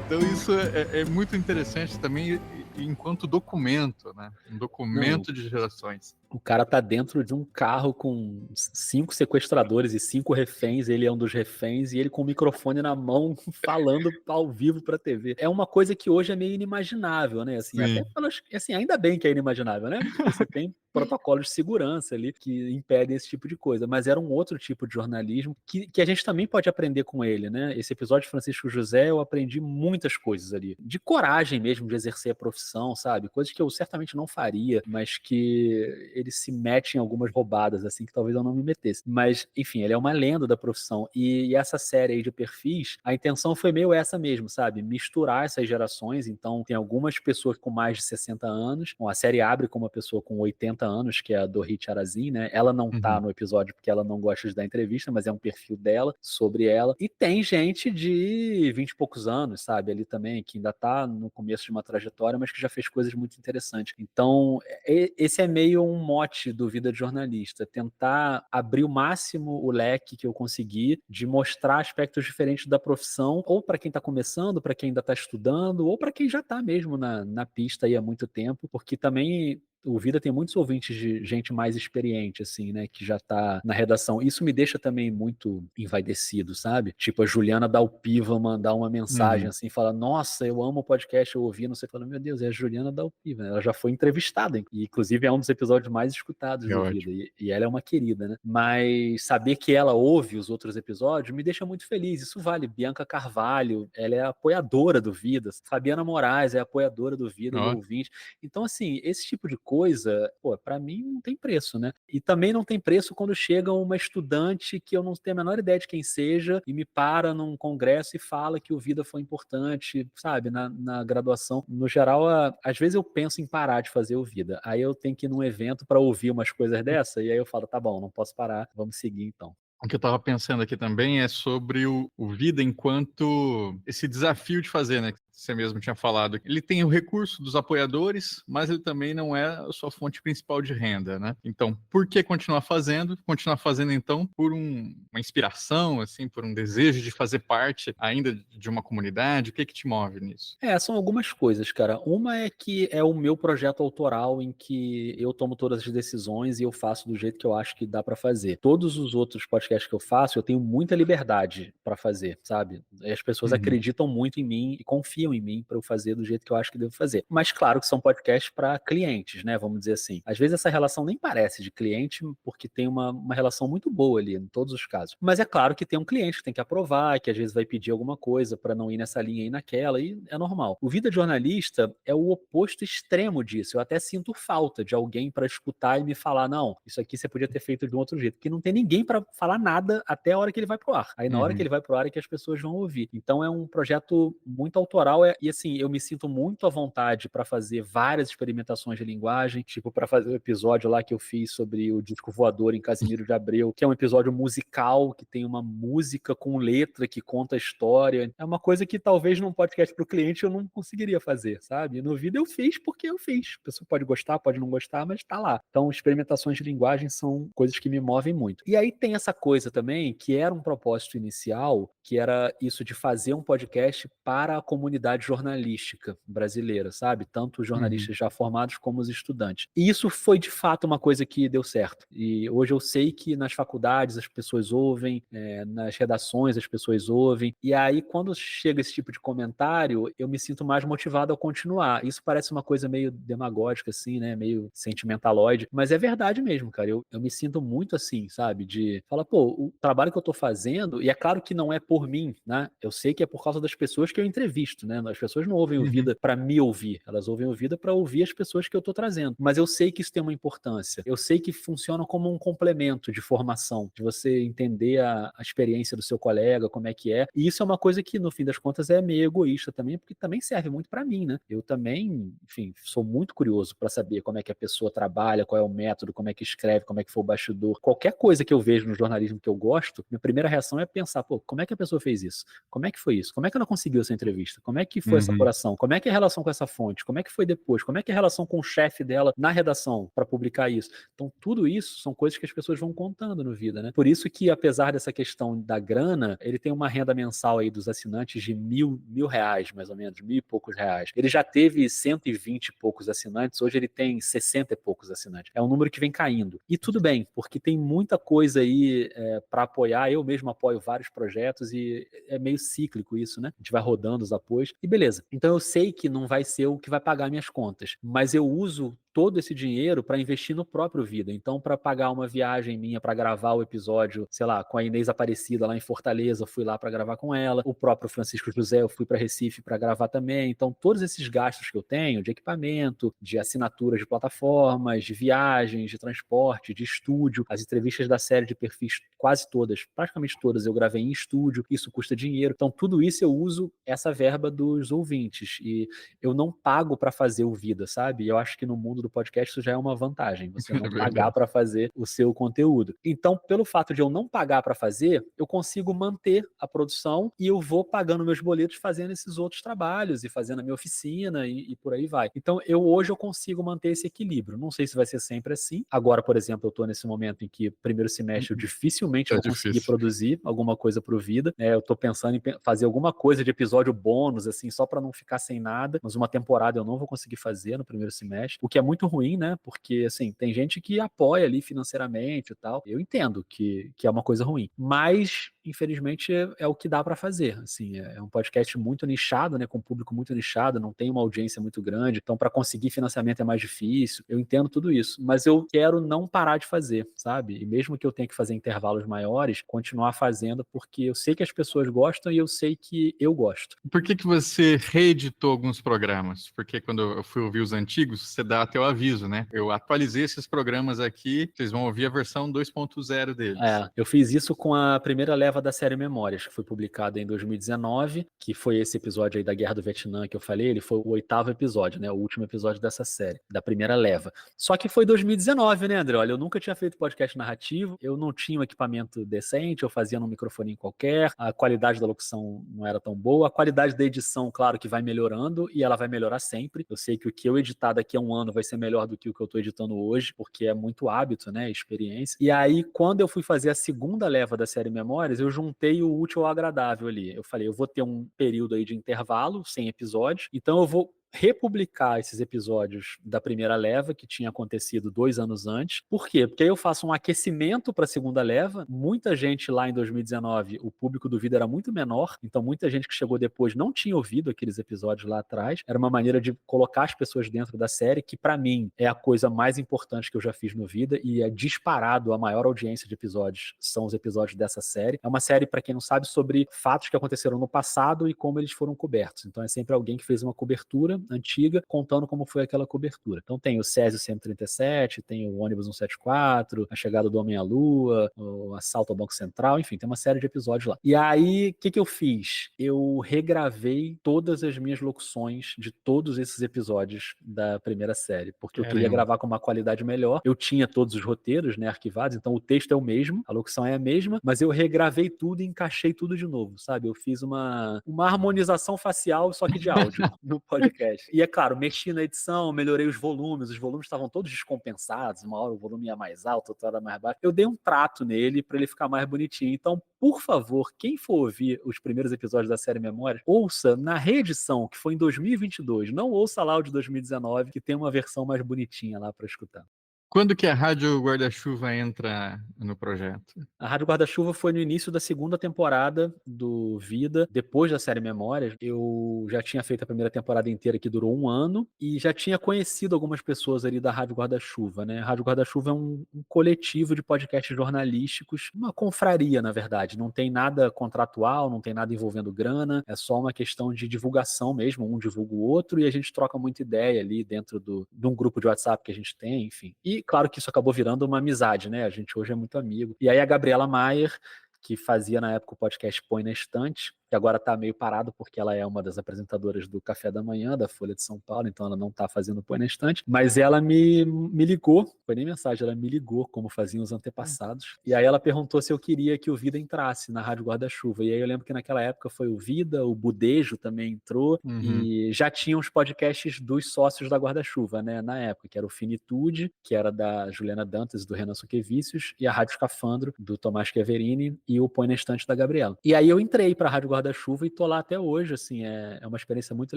Então isso é muito interessante também enquanto documento, né? Um documento de gerações. O cara tá dentro de um carro com 5 sequestradores e 5 reféns, ele é um dos reféns, e ele com o microfone na mão, falando ao vivo pra TV. É uma coisa que hoje é meio inimaginável, né? Assim, Sim. até assim, ainda bem que é inimaginável, né? Porque você tem protocolos de segurança ali que impedem esse tipo de coisa, mas era um outro tipo de jornalismo que a gente também pode aprender com ele, né? Esse episódio de Francisco José, eu aprendi muitas coisas ali, de coragem mesmo de exercer a profissão, sabe? Coisas que eu certamente não faria, mas que ele se mete em algumas roubadas, assim, que talvez eu não me metesse. Mas, enfim, ele é uma lenda da profissão. E essa série aí de perfis, a intenção foi meio essa mesmo, sabe? Misturar essas gerações. Então, tem algumas pessoas com mais de 60 anos. Bom, a série abre com uma pessoa com 80 anos, que é a Dorit Arazin, né? Ela não tá no episódio porque ela não gosta de dar entrevista, mas é um perfil dela, sobre ela. E tem gente de 20 e poucos anos, sabe? Ali também, que ainda tá no começo de uma trajetória, mas que já fez coisas muito interessantes. Então, esse é meio um mote do Vida de Jornalista, tentar abrir o máximo o leque que eu conseguir de mostrar aspectos diferentes da profissão, ou para quem está começando, para quem ainda está estudando, ou para quem já está mesmo na pista aí há muito tempo, porque também o Vida tem muitos ouvintes de gente mais experiente, assim, né, que já tá na redação. Isso me deixa também muito envaidecido, sabe? Tipo, a Juliana Dalpiva mandar uma mensagem assim, fala, nossa, eu amo o podcast, eu ouvi, não sei, fala, meu Deus, é a Juliana Dalpiva, né? Ela já foi entrevistada, e inclusive é um dos episódios mais escutados do Vida, e ela é uma querida, né? Mas saber que ela ouve os outros episódios me deixa muito feliz, isso vale. Bianca Carvalho, ela é apoiadora do Vida, Fabiana Moraes é apoiadora do Vida, e ouvinte. Então, assim, esse tipo de coisa, pô, pra mim não tem preço, né? E também não tem preço quando chega uma estudante que eu não tenho a menor ideia de quem seja e me para num congresso e fala que o Vida foi importante, sabe, na graduação. No geral, às vezes eu penso em parar de fazer o Vida. Aí eu tenho que ir num evento pra ouvir umas coisas dessa, e aí eu falo, tá bom, não posso parar, vamos seguir então. O que eu estava pensando aqui também é sobre o Vida enquanto esse desafio de fazer, né? você mesmo tinha falado, ele tem o recurso dos apoiadores, mas ele também não é a sua fonte principal de renda, né? Então, por que continuar fazendo? Continuar fazendo, então, por uma inspiração, assim, por um desejo de fazer parte ainda de uma comunidade? O que te move nisso? São algumas coisas, cara. Uma é que é o meu projeto autoral em que eu tomo todas as decisões e eu faço do jeito que eu acho que dá pra fazer. Todos os outros podcasts que eu faço, eu tenho muita liberdade pra fazer, sabe? E as pessoas acreditam muito em mim e confiam em mim pra eu fazer do jeito que eu acho que devo fazer. Mas claro que são podcasts pra clientes, né? Vamos dizer assim. Às vezes essa relação nem parece de cliente, porque tem uma relação muito boa ali, em todos os casos. Mas é claro que tem um cliente que tem que aprovar, que às vezes vai pedir alguma coisa pra não ir nessa linha e naquela, e é normal. O Vida de Jornalista é o oposto extremo disso. Eu até sinto falta de alguém pra escutar e me falar, não, isso aqui você podia ter feito de um outro jeito, porque não tem ninguém pra falar nada até a hora que ele vai pro ar. Aí na hora que ele vai pro ar é que as pessoas vão ouvir. Então é um projeto muito autoral e assim, eu me sinto muito à vontade pra fazer várias experimentações de linguagem, tipo pra fazer o episódio lá que eu fiz sobre o disco voador em Casimiro de Abreu, que é um episódio musical, que tem uma música com letra que conta a história. É uma coisa que talvez num podcast pro cliente eu não conseguiria fazer, sabe? No Vida eu fiz porque eu fiz. A pessoa pode gostar, pode não gostar, mas tá lá. Então, experimentações de linguagem são coisas que me movem muito. E aí tem essa coisa também, que era um propósito inicial, que era isso de fazer um podcast para a comunidade jornalística brasileira, sabe? Tanto os jornalistas já formados como os estudantes. E isso foi, de fato, uma coisa que deu certo. E hoje eu sei que nas faculdades as pessoas ouvem, nas redações as pessoas ouvem. E aí, quando chega esse tipo de comentário, eu me sinto mais motivado a continuar. Isso parece uma coisa meio demagógica, assim, né? Meio sentimentaloide. Mas é verdade mesmo, cara. Eu me sinto muito assim, sabe? De falar, pô, o trabalho que eu tô fazendo, e é claro que não é por mim, né? Eu sei que é por causa das pessoas que eu entrevisto, né? As pessoas não ouvem o Vida pra me ouvir. Elas ouvem o Vida pra ouvir as pessoas que eu tô trazendo. Mas eu sei que isso tem uma importância. Eu sei que funciona como um complemento de formação, de você entender a experiência do seu colega, como é que é. E isso é uma coisa que, no fim das contas, é meio egoísta também, porque também serve muito pra mim, né? Eu também, enfim, sou muito curioso pra saber como é que a pessoa trabalha, qual é o método, como é que escreve, como é que foi o bastidor. Qualquer coisa que eu vejo no jornalismo que eu gosto, minha primeira reação é pensar, pô, como é que a pessoa fez isso? Como é que foi isso? Como é que ela conseguiu essa entrevista? Como é que foi essa apuração? Como é que é a relação com essa fonte? Como é que foi depois? Como é que é a relação com o chefe dela na redação para publicar isso? Então, tudo isso são coisas que as pessoas vão contando no Vida, né? Por isso que, apesar dessa questão da grana, ele tem uma renda mensal aí dos assinantes de mil reais, mais ou menos, 1.000 e poucos reais. Ele já teve 120 e poucos assinantes, hoje ele tem 60 e poucos assinantes. É um número que vem caindo. E tudo bem, porque tem muita coisa aí para apoiar. Eu mesmo apoio vários projetos e é meio cíclico isso, né? A gente vai rodando os apoios e beleza. Então eu sei que não vai ser o que vai pagar minhas contas, mas eu uso todo esse dinheiro para investir no próprio Vida. Então, para pagar uma viagem minha para gravar o episódio, sei lá, com a Inês Aparecida lá em Fortaleza, eu fui lá para gravar com ela. O próprio Francisco José, eu fui para Recife para gravar também. Então, todos esses gastos que eu tenho de equipamento, de assinaturas de plataformas, de viagens, de transporte, de estúdio, as entrevistas da série de perfis, quase todas, praticamente todas, eu gravei em estúdio. Isso custa dinheiro. Então, tudo isso eu uso essa verba dos ouvintes e eu não pago para fazer o Vida, sabe? Eu acho que no mundo do podcast isso já é uma vantagem, você não pagar para fazer o seu conteúdo. Então, pelo fato de eu não pagar para fazer, eu consigo manter a produção e eu vou pagando meus boletos fazendo esses outros trabalhos e fazendo a minha oficina e por aí vai. Então, hoje eu consigo manter esse equilíbrio. Não sei se vai ser sempre assim. Agora, por exemplo, eu estou nesse momento em que primeiro semestre eu dificilmente vou conseguir produzir alguma coisa pro Vida. Eu estou pensando em fazer alguma coisa de episódio bônus, assim, só para não ficar sem nada, mas uma temporada eu não vou conseguir fazer no primeiro semestre, o que é muito ruim, né? Porque, assim, tem gente que apoia ali financeiramente e tal. Eu entendo que é uma coisa ruim. Mas, infelizmente, é o que dá pra fazer. Assim, é um podcast muito nichado, né? Com um público muito nichado, não tem uma audiência muito grande. Então, para conseguir financiamento é mais difícil. Eu entendo tudo isso. Mas eu quero não parar de fazer, sabe? E mesmo que eu tenha que fazer intervalos maiores, continuar fazendo, porque eu sei que as pessoas gostam e eu sei que eu gosto. Por que você reeditou alguns programas? Porque quando eu fui ouvir os antigos, você dá até o aviso, né? Eu atualizei esses programas aqui, vocês vão ouvir a versão 2.0 deles. Eu fiz isso com a primeira leva leva da série Memórias, que foi publicada em 2019, que foi esse episódio aí da Guerra do Vietnã que eu falei, ele foi o 8º episódio, né? O último episódio dessa série, da primeira leva. Só que foi 2019, né, André? Olha, eu nunca tinha feito podcast narrativo, eu não tinha um equipamento decente, eu fazia num microfoninho qualquer, a qualidade da locução não era tão boa, a qualidade da edição, claro que vai melhorando, e ela vai melhorar sempre. Eu sei que o que eu editar daqui a um ano vai ser melhor do que o que eu tô editando hoje, porque é muito hábito, né, experiência. E aí, quando eu fui fazer a segunda leva da série Memórias, eu juntei o útil ao agradável ali. Eu falei, eu vou ter um período aí de intervalo, sem episódios, então eu vou republicar esses episódios da primeira leva, que tinha acontecido 2 anos antes. Por quê? Porque aí eu faço um aquecimento para a segunda leva. Muita gente lá em 2019, o público do Vida era muito menor, então muita gente que chegou depois não tinha ouvido aqueles episódios lá atrás. Era uma maneira de colocar as pessoas dentro da série, que para mim é a coisa mais importante que eu já fiz no Vida, e é disparado a maior audiência de episódios, são os episódios dessa série. É uma série, para quem não sabe, sobre fatos que aconteceram no passado e como eles foram cobertos. Então é sempre alguém que fez uma cobertura antiga, contando como foi aquela cobertura. Então tem o Césio 137, tem o ônibus 174, a chegada do Homem à Lua, o assalto ao Banco Central, enfim, tem uma série de episódios lá. E aí, o que eu fiz? Eu regravei todas as minhas locuções de todos esses episódios da primeira série, porque eu queria gravar com uma qualidade melhor. Eu tinha todos os roteiros, né, arquivados, então o texto é o mesmo, a locução é a mesma, mas eu regravei tudo e encaixei tudo de novo, sabe? Eu fiz uma harmonização facial, só que de áudio, no podcast. E é claro, mexi na edição, melhorei os volumes estavam todos descompensados, uma hora o volume ia mais alto, outra hora mais baixo. Eu dei um trato nele para ele ficar mais bonitinho. Então, por favor, quem for ouvir os primeiros episódios da série Memórias, ouça na reedição, que foi em 2022, não ouça lá o de 2019, que tem uma versão mais bonitinha lá para escutar. Quando que a Rádio Guarda-Chuva entra no projeto? A Rádio Guarda-Chuva foi no início da segunda temporada do Vida, depois da série Memórias. Eu já tinha feito a primeira temporada inteira, que durou 1 ano, e já tinha conhecido algumas pessoas ali da Rádio Guarda-Chuva, né? A Rádio Guarda-Chuva é um coletivo de podcasts jornalísticos, uma confraria, na verdade. Não tem nada contratual, não tem nada envolvendo grana, é só uma questão de divulgação mesmo, um divulga o outro, e a gente troca muita ideia ali dentro de um grupo de WhatsApp que a gente tem, enfim. E claro que isso acabou virando uma amizade, né? A gente hoje é muito amigo. E aí a Gabriela Maier, que fazia na época o podcast Põe na Estante, que agora está meio parado porque ela é uma das apresentadoras do Café da Manhã, da Folha de São Paulo, então ela não está fazendo Põe na Estante, mas ela me ligou, foi nem mensagem, ela me ligou, como faziam os antepassados, e aí ela perguntou se eu queria que o Vida entrasse na Rádio Guarda-Chuva, e aí eu lembro que naquela época foi o Vida, o Budejo também entrou, e já tinha os podcasts dos sócios da Guarda-Chuva, né, na época, que era o Finitude, que era da Juliana Dantas e do Renan Suquevicius, e a Rádio Escafandro, do Tomás Chiaverini, e o Põe na Estante da Gabriela. E aí eu entrei para a Rádio Guarda-Chuva e tô lá até hoje, assim, é uma experiência muito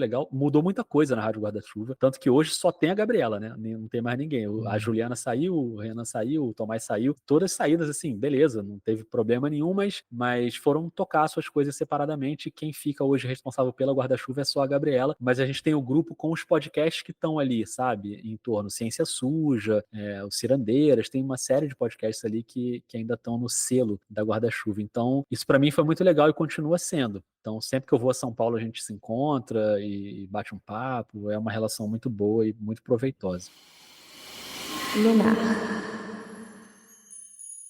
legal. Mudou muita coisa na Rádio Guarda-Chuva, tanto que hoje só tem a Gabriela, né? Não tem mais ninguém. A Juliana saiu, o Renan saiu, o Tomás saiu, todas saídas, assim, beleza, não teve problema nenhum, mas foram tocar suas coisas separadamente. Quem fica hoje responsável pela Guarda-Chuva é só a Gabriela, mas a gente tem o grupo com os podcasts que estão ali, sabe? Em torno, Ciência Suja, o Cirandeiras, tem uma série de podcasts ali que ainda estão no selo da Guarda-Chuva. Então, isso para mim foi muito legal e continua sendo. Então, sempre que eu vou a São Paulo, a gente se encontra e bate um papo. É uma relação muito boa e muito proveitosa. Lunar.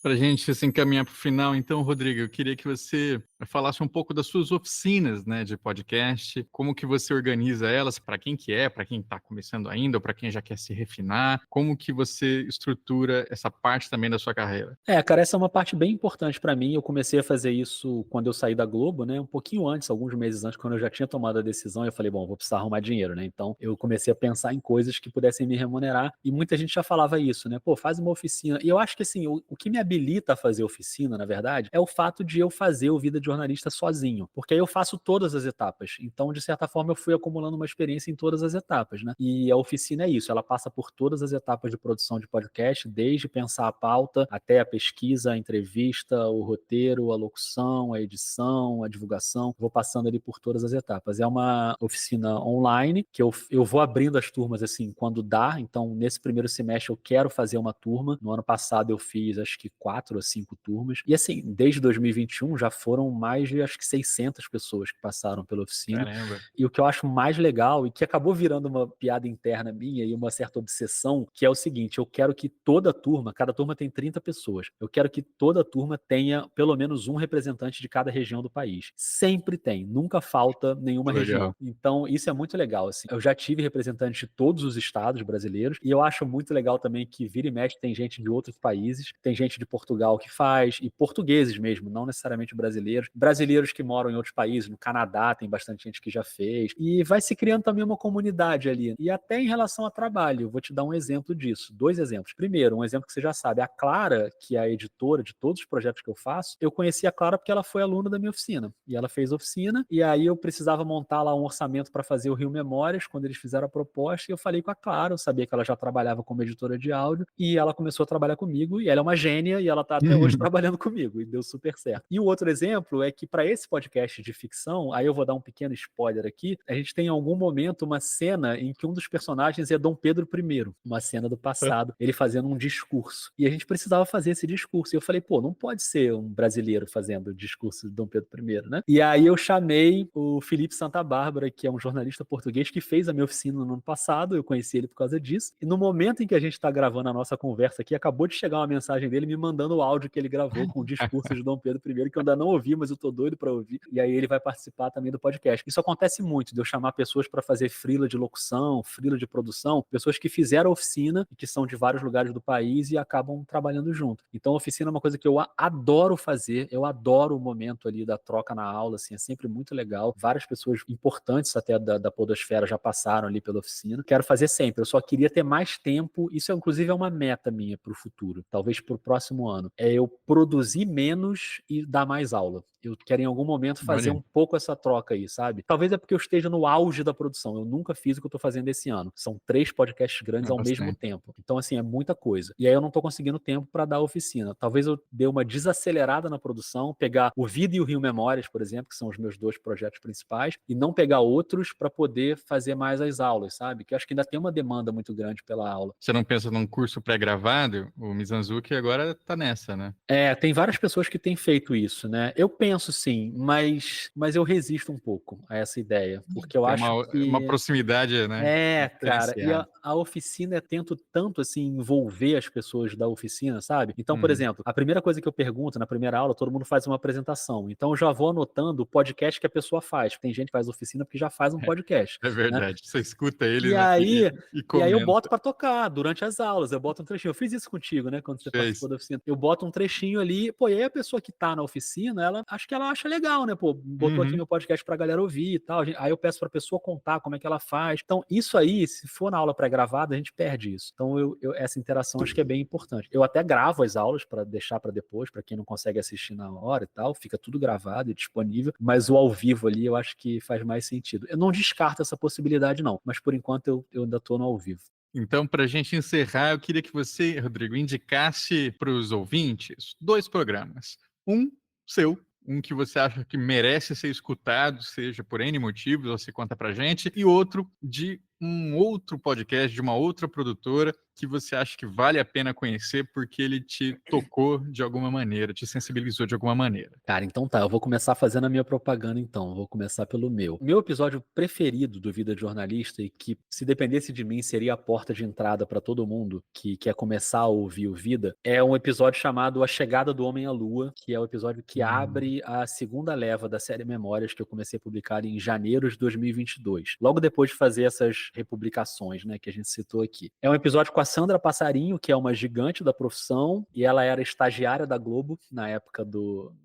Para a gente se encaminhar para o final, então, Rodrigo, eu queria que você falasse um pouco das suas oficinas, né, de podcast, como que você organiza elas, para quem que é, para quem está começando ainda, ou para quem já quer se refinar, como que você estrutura essa parte também da sua carreira? Cara, essa é uma parte bem importante para mim. Eu comecei a fazer isso quando eu saí da Globo, né, um pouquinho antes, alguns meses antes, quando eu já tinha tomado a decisão, eu falei, bom, vou precisar arrumar dinheiro, né, então eu comecei a pensar em coisas que pudessem me remunerar, e muita gente já falava isso, né, pô, faz uma oficina. E eu acho que, assim, o que me habilita a fazer oficina, na verdade, é o fato de eu fazer o Vida de Jornalista sozinho, porque aí eu faço todas as etapas. Então, de certa forma, eu fui acumulando uma experiência em todas as etapas, né? E a oficina é isso, ela passa por todas as etapas de produção de podcast, desde pensar a pauta, até a pesquisa, a entrevista, o roteiro, a locução, a edição, a divulgação. Vou passando ali por todas as etapas. É uma oficina online, que eu vou abrindo as turmas, assim, quando dá. Então, nesse primeiro semestre, eu quero fazer uma turma. No ano passado, eu fiz, acho que 4 ou 5 turmas. E assim, desde 2021 já foram mais de, acho que 600 pessoas que passaram pela oficina. Caramba. E o que eu acho mais legal, e que acabou virando uma piada interna minha e uma certa obsessão, que é o seguinte: eu quero que toda turma, cada turma tem 30 pessoas, eu quero que toda turma tenha pelo menos um representante de cada região do país. Sempre tem, nunca falta nenhuma Legal. região. Então, isso é muito legal, assim. Eu já tive representantes de todos os estados brasileiros, e eu acho muito legal também que vira e mexe tem gente de outros países, tem gente de Portugal que faz, e portugueses mesmo, não necessariamente brasileiros. Brasileiros que moram em outros países, no Canadá tem bastante gente que já fez, e vai se criando também uma comunidade ali. E até em relação a trabalho, eu vou te dar um exemplo disso, 2 exemplos. Primeiro, um exemplo que você já sabe, a Clara, que é a editora de todos os projetos que eu faço, eu conheci a Clara porque ela foi aluna da minha oficina, e ela fez oficina, e aí eu precisava montar lá um orçamento para fazer o Rio Memórias, quando eles fizeram a proposta, e eu falei com a Clara, eu sabia que ela já trabalhava como editora de áudio, e ela começou a trabalhar comigo, e ela é uma gênia, e ela está até hoje trabalhando comigo, e deu super certo. E o outro exemplo é que para esse podcast de ficção, aí eu vou dar um pequeno spoiler aqui, a gente tem em algum momento uma cena em que um dos personagens é Dom Pedro I, uma cena do passado, ele fazendo um discurso, e a gente precisava fazer esse discurso, e eu falei, pô, não pode ser um brasileiro fazendo o discurso de Dom Pedro I, né? E aí eu chamei o Felipe Santa Bárbara, que é um jornalista português que fez a minha oficina no ano passado, eu conheci ele por causa disso, e no momento em que a gente está gravando a nossa conversa aqui, acabou de chegar uma mensagem dele me mandando o áudio que ele gravou com o discurso de Dom Pedro I, que eu ainda não ouvi, mas eu tô doido para ouvir, e aí ele vai participar também do podcast. Isso acontece muito, de eu chamar pessoas para fazer freela de locução, freela de produção, pessoas que fizeram a oficina e que são de vários lugares do país e acabam trabalhando junto. Então a oficina é uma coisa que eu adoro fazer, eu adoro o momento ali da troca na aula, assim, é sempre muito legal. Várias pessoas importantes até da podosfera já passaram ali pela oficina. Quero fazer sempre, eu só queria ter mais tempo, isso inclusive é uma meta minha para o futuro, talvez para o próximo ano, é eu produzir menos e dar mais aula. Eu quero em algum momento fazer um pouco essa troca aí, sabe? Talvez é porque eu esteja no auge da produção, eu nunca fiz o que eu tô fazendo esse ano. São 3 podcasts grandes ao mesmo tempo. Então, assim, é muita coisa. E aí eu não tô conseguindo tempo para dar a oficina. Talvez eu dê uma desacelerada na produção, pegar o Vida e o Rio Memórias, por exemplo, que são os meus 2 projetos principais, e não pegar outros para poder fazer mais as aulas, sabe? Que eu acho que ainda tem uma demanda muito grande pela aula. Você não pensa num curso pré-gravado? O Mizanzuki agora tá nessa, né? É, tem várias pessoas que têm feito isso, né? Eu penso sim, mas eu resisto um pouco a essa ideia, porque eu Tem acho que... uma proximidade, né? Cara, e diferenciada. a oficina tento tanto, assim, envolver as pessoas da oficina, sabe? Então, por exemplo, a primeira coisa que eu pergunto na primeira aula, todo mundo faz uma apresentação. Então, eu já vou anotando o podcast que a pessoa faz. Tem gente que faz oficina porque já faz um podcast. É né? verdade. Você escuta ele E aí, e e aí eu comenta. boto pra tocar durante as aulas, eu boto um trechinho. Eu fiz isso contigo, né, quando você participou da oficina. Eu boto um trechinho ali, pô, e aí a pessoa que tá na oficina, acho que ela acha legal, né, pô, botou aqui meu podcast pra galera ouvir e tal. Aí eu peço pra pessoa contar como é que ela faz. Então, isso aí, se for na aula pré-gravada, a gente perde isso. Então, essa interação acho que é bem importante. Eu até gravo as aulas pra deixar pra depois, pra quem não consegue assistir na hora e tal, fica tudo gravado e disponível, mas o ao vivo ali eu acho que faz mais sentido. Eu não descarto essa possibilidade não, mas por enquanto eu ainda tô no ao vivo. Então, para a gente encerrar, eu queria que você, Rodrigo, indicasse para os ouvintes 2 programas. Um seu, um que você acha que merece ser escutado, seja por N motivos, você conta para a gente, e outro de um outro podcast, de uma outra produtora, que você acha que vale a pena conhecer porque ele te tocou de alguma maneira, te sensibilizou de alguma maneira. Cara, então tá, eu vou começar fazendo a minha propaganda então, vou começar pelo meu. Meu episódio preferido do Vida de Jornalista e que, se dependesse de mim, seria a porta de entrada para todo mundo que quer começar a ouvir o Vida, é um episódio chamado A Chegada do Homem à Lua, que é o episódio que abre a segunda leva da série Memórias que eu comecei a publicar em janeiro de 2022, logo depois de fazer essas republicações, né, que a gente citou aqui. É um episódio com a Sandra Passarinho, que é uma gigante da profissão, e ela era estagiária da Globo na época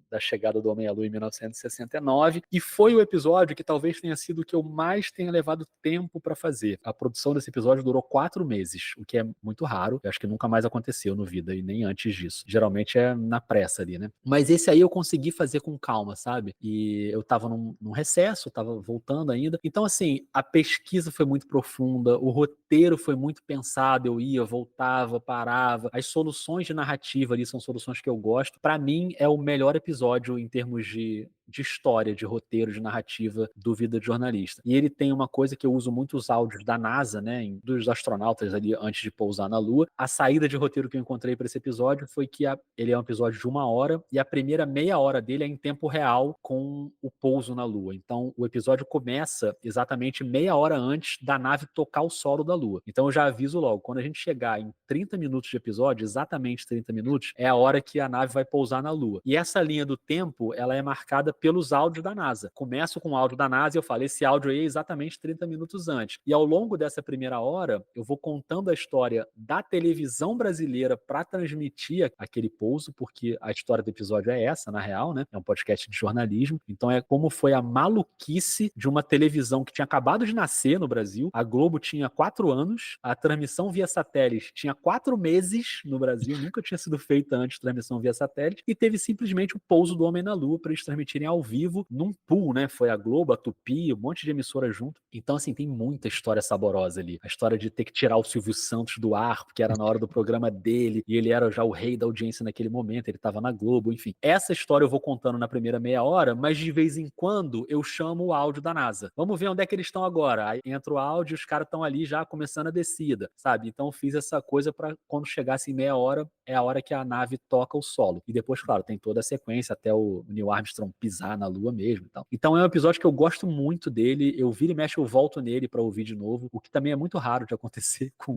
da chegada do Homem à Lua em 1969, e foi o episódio que talvez tenha sido o que eu mais tenha levado tempo para fazer. A produção desse episódio durou 4 meses, o que é muito raro, eu acho que nunca mais aconteceu no Vida, e nem antes disso. Geralmente é na pressa ali, né? Mas esse aí eu consegui fazer com calma, sabe? E eu tava num recesso, tava voltando ainda. Então, assim, a pesquisa foi muito profunda, o roteiro foi muito pensado, eu ia, voltava, parava. As soluções de narrativa ali são soluções que eu gosto. Para mim, é o melhor episódio em termos de de história, de roteiro, de narrativa do Vida de Jornalista. E ele tem uma coisa que eu uso muito os áudios da NASA, né, dos astronautas ali antes de pousar na Lua. A saída de roteiro que eu encontrei para esse episódio foi que ele é um episódio de 1 hora e a primeira meia hora dele é em tempo real com o pouso na Lua. Então o episódio começa exatamente meia hora antes da nave tocar o solo da Lua. Então eu já aviso logo, quando a gente chegar em 30 minutos de episódio, exatamente 30 minutos, é a hora que a nave vai pousar na Lua. E essa linha do tempo, ela é marcada pelos áudios da NASA. Começo com o áudio da NASA e eu falo, esse áudio aí é exatamente 30 minutos antes. E ao longo dessa primeira hora, eu vou contando a história da televisão brasileira para transmitir aquele pouso, porque a história do episódio é essa, na real, né? É um podcast de jornalismo. Então é como foi a maluquice de uma televisão que tinha acabado de nascer no Brasil. A Globo tinha 4 anos, a transmissão via satélite tinha 4 meses no Brasil, nunca tinha sido feita antes transmissão via satélite, e teve simplesmente o pouso do homem na Lua para eles transmitirem ao vivo num pool, né? Foi a Globo, a Tupi, um monte de emissora junto. Então, assim, tem muita história saborosa ali. A história de ter que tirar o Silvio Santos do ar, porque era na hora do programa dele, e ele era já o rei da audiência naquele momento, ele estava na Globo, enfim. Essa história eu vou contando na primeira meia hora, mas de vez em quando eu chamo o áudio da NASA. Vamos ver onde é que eles estão agora. Aí entra o áudio e os caras estão ali já começando a descida, sabe? Então eu fiz essa coisa para quando chegasse em meia hora, é a hora que a nave toca o solo. E depois, claro, tem toda a sequência até o Neil Armstrong pisar na Lua mesmo e tal. Então é um episódio que eu gosto muito dele, eu vira e mexe, eu volto nele para ouvir de novo, o que também é muito raro de acontecer com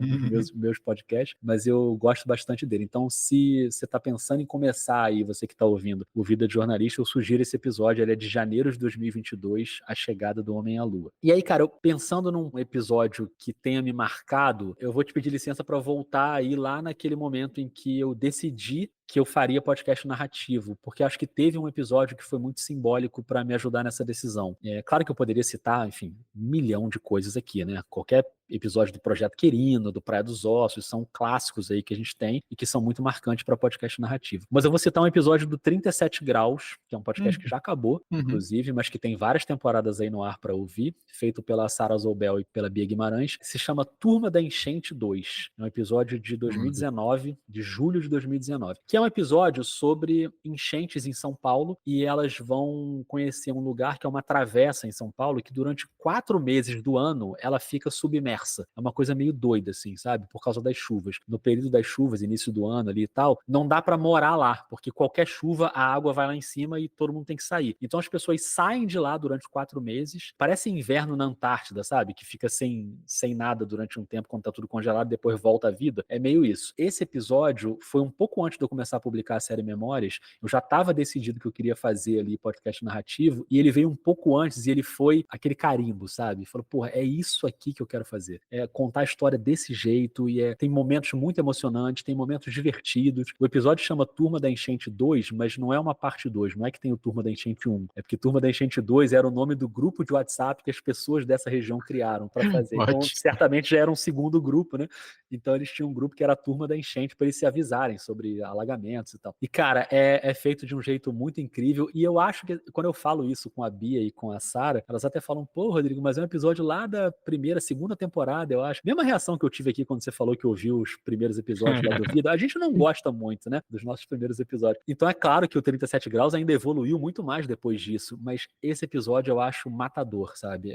meus podcasts, mas eu gosto bastante dele. Então, se você está pensando em começar aí, você que está ouvindo o Vida de Jornalista, eu sugiro esse episódio, ele é de janeiro de 2022, a chegada do homem à Lua. E aí, cara, eu pensando num episódio que tenha me marcado, eu vou te pedir licença para voltar aí lá naquele momento em que eu decidi que eu faria podcast narrativo, porque acho que teve um episódio que foi muito simbólico para me ajudar nessa decisão. É claro que eu poderia citar, enfim, 1 milhão de coisas aqui, né? Qualquer episódio do Projeto Querino, do Praia dos Ossos, são clássicos aí que a gente tem e que são muito marcantes para podcast narrativo. Mas eu vou citar um episódio do 37 Graus, que é um podcast que já acabou, inclusive, mas que tem várias temporadas aí no ar para ouvir, feito pela Sara Zoubel e pela Bia Guimarães, se chama Turma da Enchente 2. É um episódio de 2019, de julho de 2019, que é um episódio sobre enchentes em São Paulo e elas vão conhecer um lugar que é uma travessa em São Paulo que durante 4 meses do ano ela fica submersa. É uma coisa meio doida, assim, sabe? Por causa das chuvas. No período das chuvas, início do ano ali e tal, não dá pra morar lá, porque qualquer chuva, a água vai lá em cima e todo mundo tem que sair. Então as pessoas saem de lá durante 4 meses. Parece inverno na Antártida, sabe? Que fica sem nada durante um tempo, quando tá tudo congelado, depois volta à vida. É meio isso. Esse episódio foi um pouco antes de eu começar a publicar a série Memórias. Eu já estava decidido que eu queria fazer ali podcast narrativo, e ele veio um pouco antes e ele foi aquele carimbo, sabe? Falou, porra, é isso aqui que eu quero fazer. É contar a história desse jeito, e tem momentos muito emocionantes, tem momentos divertidos. O episódio chama Turma da Enchente 2, mas não é uma parte 2, não é que tem o Turma da Enchente 1. É porque Turma da Enchente 2 era o nome do grupo de WhatsApp que as pessoas dessa região criaram para fazer. Então, certamente já era um segundo grupo, né? Então eles tinham um grupo que era a Turma da Enchente para eles se avisarem sobre alagamentos e tal. E, cara, é feito de um jeito muito incrível, e eu acho que quando eu falo isso com a Bia e com a Sara, elas até falam, pô, Rodrigo, mas é um episódio lá da segunda temporada, eu acho. Mesma reação que eu tive aqui quando você falou que ouviu os primeiros episódios lá do Vida. A gente não gosta muito, né, dos nossos primeiros episódios. Então é claro que o 37 Graus ainda evoluiu muito mais depois disso, mas esse episódio eu acho matador, sabe?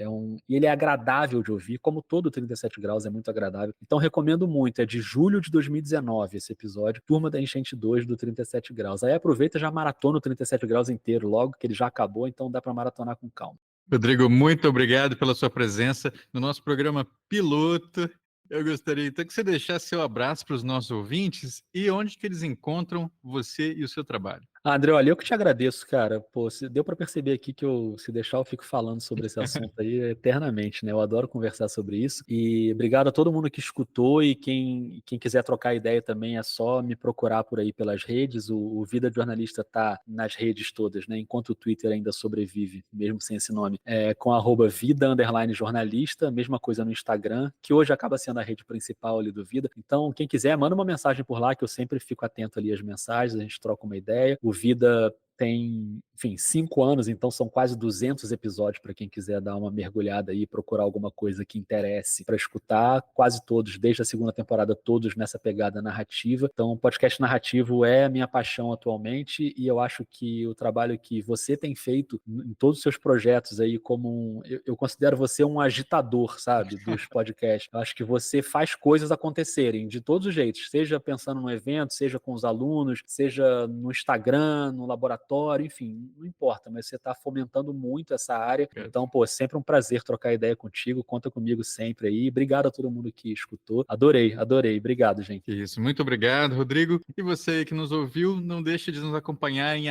E ele é agradável de ouvir, como todo 37 Graus é muito agradável. Então recomendo muito, é de julho de 2019 esse episódio, Turma da Enchente 2 do 37 Graus. Aí aproveita e já maratona o 37 Graus inteiro logo, que ele já acabou, então dá para maratonar com calma. Rodrigo, muito obrigado pela sua presença no nosso programa piloto. Eu gostaria então que você deixasse seu abraço para os nossos ouvintes e onde que eles encontram você e o seu trabalho. André, olha, eu que te agradeço, cara. Pô, deu para perceber aqui que se deixar, eu fico falando sobre esse assunto aí eternamente, né? Eu adoro conversar sobre isso. E obrigado a todo mundo que escutou, e quem quiser trocar ideia também é só me procurar por aí pelas redes. O Vida de Jornalista tá nas redes todas, né? Enquanto o Twitter ainda sobrevive, mesmo sem esse nome. Com @vida_jornalista, mesma coisa no Instagram, que hoje acaba sendo a rede principal ali do Vida. Então, quem quiser, manda uma mensagem por lá, que eu sempre fico atento ali às mensagens, a gente troca uma ideia. O Vida tem, enfim, 5 anos, então são quase 200 episódios para quem quiser dar uma mergulhada aí, procurar alguma coisa que interesse para escutar. Quase todos, desde a segunda temporada, todos nessa pegada narrativa. Então, o podcast narrativo é a minha paixão atualmente, e eu acho que o trabalho que você tem feito em todos os seus projetos aí, como eu considero você um agitador, sabe, dos podcasts. Eu acho que você faz coisas acontecerem de todos os jeitos, seja pensando no evento, seja com os alunos, seja no Instagram, no laboratório, enfim, não importa, mas você está fomentando muito essa área. Então, pô, sempre um prazer trocar ideia contigo, conta comigo sempre aí. Obrigado a todo mundo que escutou. Adorei. Obrigado, gente. Isso, muito obrigado, Rodrigo. E você que nos ouviu, não deixe de nos acompanhar em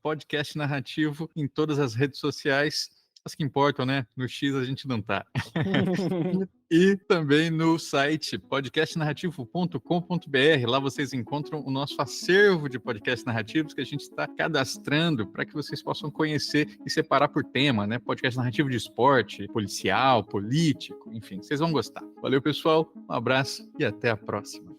@podcastnarrativo em todas as redes sociais. As que importam, né? No X a gente não tá. E também no site podcastnarrativo.com.br. Lá vocês encontram o nosso acervo de podcasts narrativos que a gente está cadastrando para que vocês possam conhecer e separar por tema, né? Podcast narrativo de esporte, policial, político, enfim, vocês vão gostar. Valeu, pessoal, um abraço e até a próxima.